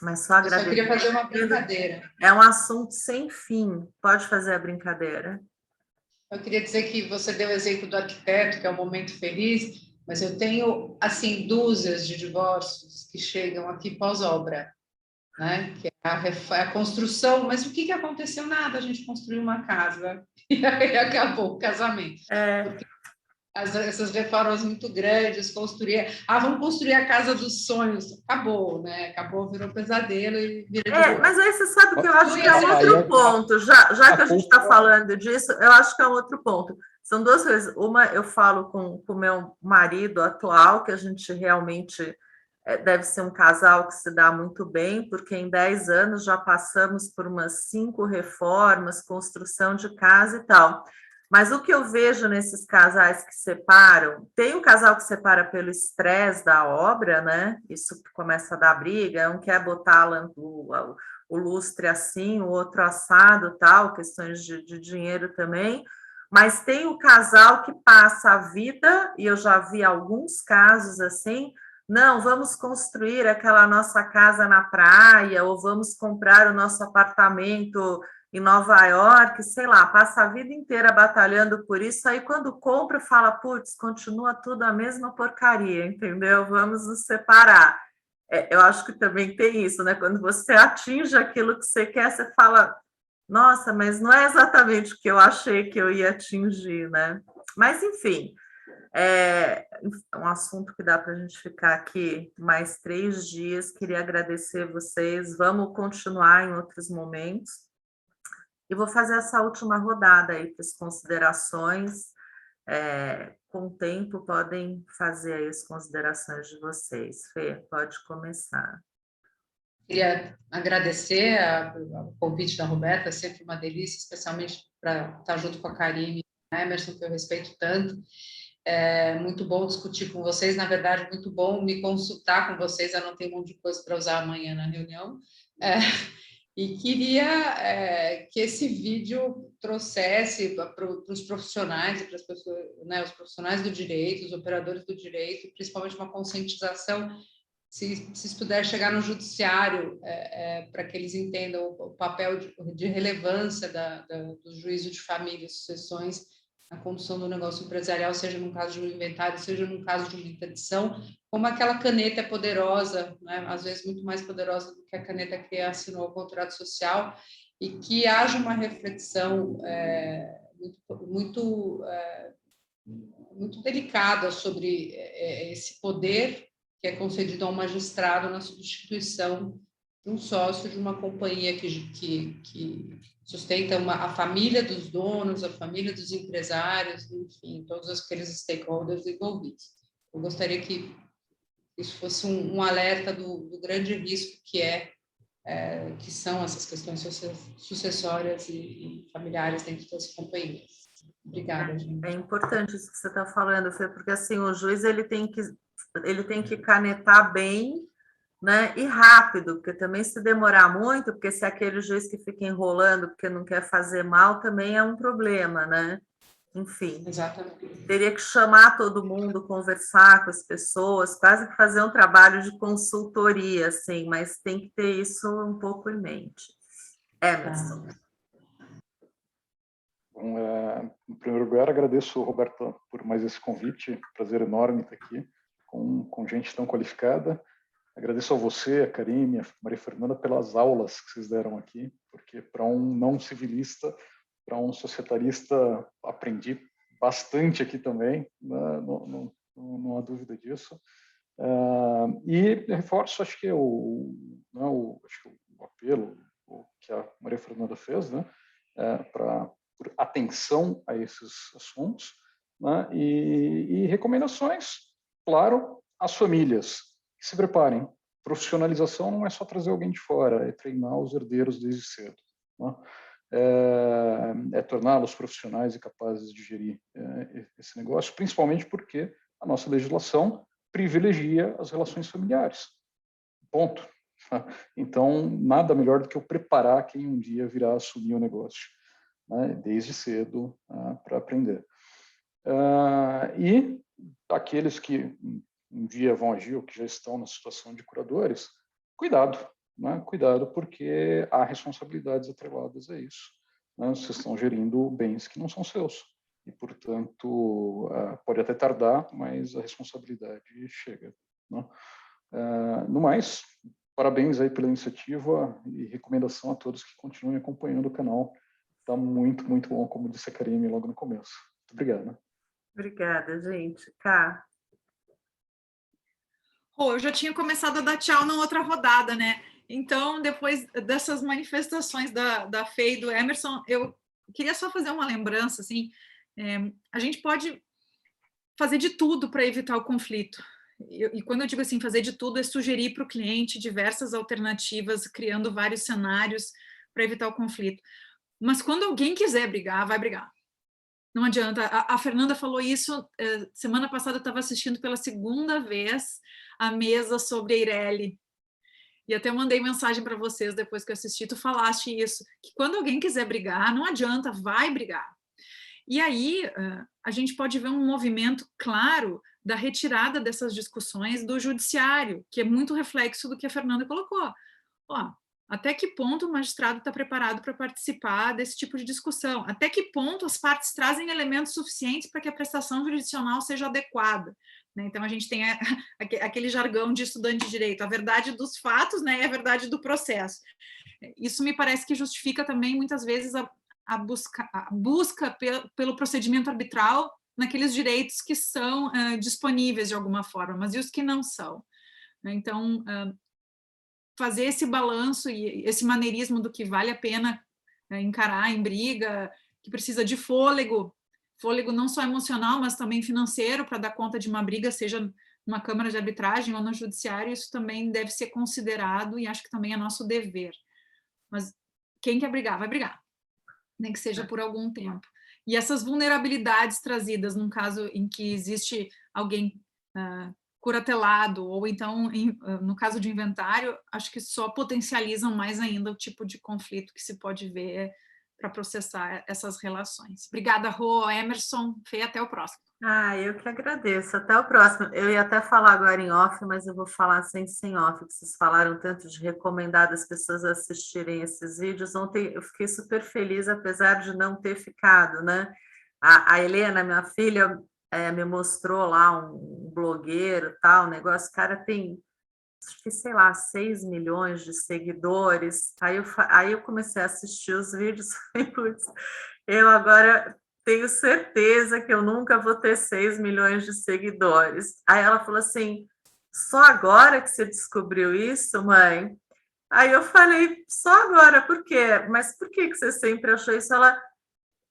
S1: mas só agradecer.
S3: Eu só queria fazer uma brincadeira.
S1: É um assunto sem fim. Pode fazer a brincadeira.
S3: Eu queria dizer que você deu o exemplo do arquiteto, que é um momento feliz, mas eu tenho, assim, dúzias de divórcios que chegam aqui pós-obra, né? Que é a construção, mas o que aconteceu? Nada, a gente construiu uma casa e aí acabou o casamento. Porque essas reformas muito grandes, vamos construir a casa dos sonhos, acabou, né? Acabou, virou pesadelo e vira
S1: mas aí você sabe que eu acho que é outro ponto, já que a gente está falando disso, eu acho que é outro ponto. São 2 coisas. Uma, eu falo com o meu marido atual, que a gente realmente deve ser um casal que se dá muito bem, porque em 10 anos já passamos por umas 5 reformas, construção de casa e tal. Mas o que eu vejo nesses casais que separam, tem um casal que separa pelo estresse da obra, né? Isso começa a dar briga, um quer botar o lustre assim, o outro assado, tal, questões de dinheiro também, mas tem o casal que passa a vida, e eu já vi alguns casos assim, não, vamos construir aquela nossa casa na praia, ou vamos comprar o nosso apartamento em Nova York, sei lá, passa a vida inteira batalhando por isso, aí quando compra, fala, putz, continua tudo a mesma porcaria, entendeu? Vamos nos separar. Eu acho que também tem isso, né? Quando você atinge aquilo que você quer, você fala, nossa, mas não é exatamente o que eu achei que eu ia atingir, né? Mas, enfim, é um assunto que dá para a gente ficar aqui mais 3 dias. Queria agradecer vocês. Vamos continuar em outros momentos. E vou fazer essa última rodada aí para as considerações. Com o tempo, podem fazer aí as considerações de vocês. Fê, pode começar.
S3: Queria agradecer o convite da Roberta, sempre uma delícia, especialmente para estar junto com a Karine e a Emerson, que eu respeito tanto. É muito bom discutir com vocês, na verdade, muito bom me consultar com vocês, eu não tenho um monte de coisa para usar amanhã na reunião. E queria que esse vídeo trouxesse para os profissionais e para as pessoas, né, os profissionais do direito, os operadores do direito, principalmente uma conscientização, se isso puder chegar no judiciário, para que eles entendam o papel de relevância do juízo de família e sucessões na condução do negócio empresarial, seja no caso de um inventário, seja no caso de uma interdição, como aquela caneta é poderosa, né? Às vezes muito mais poderosa do que a caneta que assinou o contrato social, e que haja uma reflexão muito delicada sobre esse poder que é concedido a um magistrado na substituição de um sócio de uma companhia que sustenta a família dos donos, a família dos empresários, enfim, todos aqueles stakeholders envolvidos. Eu gostaria que isso fosse um alerta do grande risco que são essas questões sucessórias e familiares dentro das companhias. Obrigada, gente.
S1: É importante isso que você está falando, Fê, porque assim, o juiz ele tem que canetar bem, né, e rápido, porque também se demorar muito, porque se aquele juiz que fica enrolando porque não quer fazer mal, também é um problema, né? Enfim.
S3: Exatamente.
S1: Teria que chamar todo mundo, conversar com as pessoas, quase que fazer um trabalho de consultoria, assim, mas tem que ter isso um pouco em mente. Emerson.
S4: Bom, em primeiro lugar, agradeço, Roberta, por mais esse convite. Prazer enorme estar aqui com gente tão qualificada. Agradeço a você, a Karine, a Maria Fernanda, pelas aulas que vocês deram aqui, porque para um não civilista, para um societarista, aprendi bastante aqui também, né? Não há dúvida disso. E reforço, acho que o apelo que a Maria Fernanda fez, né, por atenção a esses assuntos, né, e recomendações, claro, às famílias que se preparem. Profissionalização não é só trazer alguém de fora, é treinar os herdeiros desde cedo, né? Torná-los profissionais e capazes de gerir esse negócio, principalmente porque a nossa legislação privilegia as relações familiares. Ponto. Então, nada melhor do que eu preparar quem um dia virá assumir o negócio, né, desde cedo, para aprender. E aqueles que um dia vão agir ou que já estão na situação de curadores, cuidado, né? Cuidado, porque há responsabilidades atreladas a isso, né? Vocês estão gerindo bens que não são seus e, portanto, pode até tardar, mas a responsabilidade chega, né? No mais, parabéns aí pela iniciativa e recomendação a todos que continuem acompanhando o canal. Está muito, muito bom, como disse a Karine logo no começo. Muito obrigado. Né?
S1: Obrigada, gente. Cá.
S2: Eu já tinha começado a dar tchau na outra rodada, né? Então, depois dessas manifestações da Fê e do Emerson, eu queria só fazer uma lembrança, assim, a gente pode fazer de tudo para evitar o conflito. E quando eu digo assim, fazer de tudo, é sugerir para o cliente diversas alternativas, criando vários cenários para evitar o conflito. Mas quando alguém quiser brigar, vai brigar. Não adianta. A Fernanda falou isso, semana passada eu estava assistindo pela segunda vez a mesa sobre a Eireli. E até mandei mensagem para vocês depois que eu assisti, tu falaste isso, que quando alguém quiser brigar, não adianta, vai brigar. E aí a gente pode ver um movimento claro da retirada dessas discussões do judiciário, que é muito reflexo do que a Fernanda colocou. Ó, até que ponto o magistrado está preparado para participar desse tipo de discussão? Até que ponto as partes trazem elementos suficientes para que a prestação jurisdicional seja adequada? Né? Então, a gente tem aquele jargão de estudante de direito, a verdade dos fatos, né, e a verdade do processo. Isso me parece que justifica também, muitas vezes, a busca pelo procedimento arbitral naqueles direitos que são disponíveis de alguma forma, mas e os que não são? Então, fazer esse balanço e esse maneirismo do que vale a pena encarar em briga, que precisa de fôlego não só emocional, mas também financeiro, para dar conta de uma briga, seja numa câmara de arbitragem ou no judiciário, isso também deve ser considerado e acho que também é nosso dever. Mas quem quer brigar, vai brigar, nem que seja por algum tempo. E essas vulnerabilidades trazidas num caso em que existe alguém curatelado, ou então, no caso de inventário, acho que só potencializam mais ainda o tipo de conflito que se pode ver para processar essas relações. Obrigada, Rô, Emerson, Fê, até o próximo.
S1: Eu que agradeço. Até o próximo. Eu ia até falar agora em off, mas eu vou falar sem off, que vocês falaram tanto de recomendar as pessoas assistirem esses vídeos. Ontem eu fiquei super feliz, apesar de não ter ficado, né? A Helena, minha filha, me mostrou lá um blogueiro, tal, negócio. O cara tem, acho que, sei lá, 6 milhões de seguidores. Aí eu comecei a assistir os vídeos. Eu agora tenho certeza que eu nunca vou ter 6 milhões de seguidores. Aí ela falou assim, só agora que você descobriu isso, mãe? Aí eu falei, só agora, por quê? Mas por que você sempre achou isso? Ela,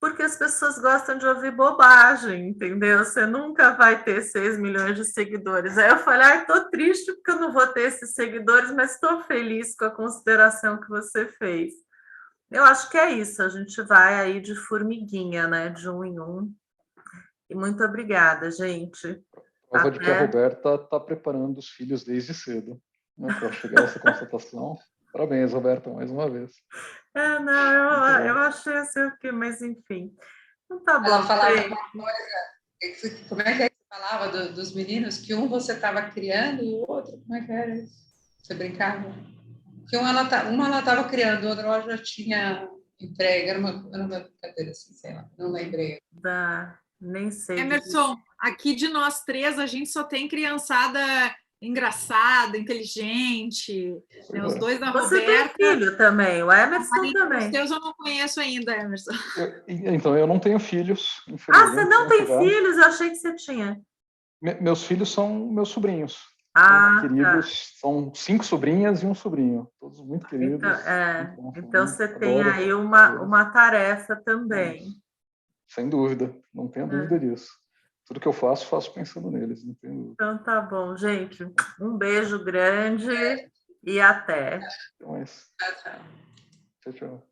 S1: porque as pessoas gostam de ouvir bobagem, entendeu? Você nunca vai ter 6 milhões de seguidores. Aí eu falei, estou triste porque eu não vou ter esses seguidores, mas estou feliz com a consideração que você fez. Eu acho que é isso, a gente vai aí de formiguinha, né? De um em um. E muito obrigada, gente.
S4: Prova de que a Roberta está preparando os filhos desde cedo, né, para chegar a essa constatação. Parabéns, Roberta, mais uma vez.
S1: Eu achei assim o quê, mas enfim. Então tá bom.
S3: Ela falava uma coisa, como é que você falava dos meninos? Que um você estava criando e o outro, como é que era isso? Você brincava? Que uma ela estava criando, outra ela já tinha entregue, era uma brincadeira assim, sei lá, não lembrei.
S1: Nem sei.
S2: Emerson, aqui de nós três, a gente só tem criançada engraçada, inteligente, né? Os dois da Roberta.
S1: Você tem filho também, o Emerson também.
S2: Os teus eu não conheço ainda, Emerson.
S4: Então, eu não tenho filhos,
S1: infelizmente. Você não tem filhos? Eu achei que você tinha.
S4: Meus filhos são meus sobrinhos. Queridos, são 5 sobrinhas e um sobrinho, todos muito queridos.
S1: Então você tem aí uma tarefa também.
S4: Sem dúvida, não tenho dúvida disso. Tudo que eu faço pensando neles, não tenho dúvida.
S1: Então tá bom, gente. Um beijo grande e até.
S4: Então é isso. Tchau, tchau.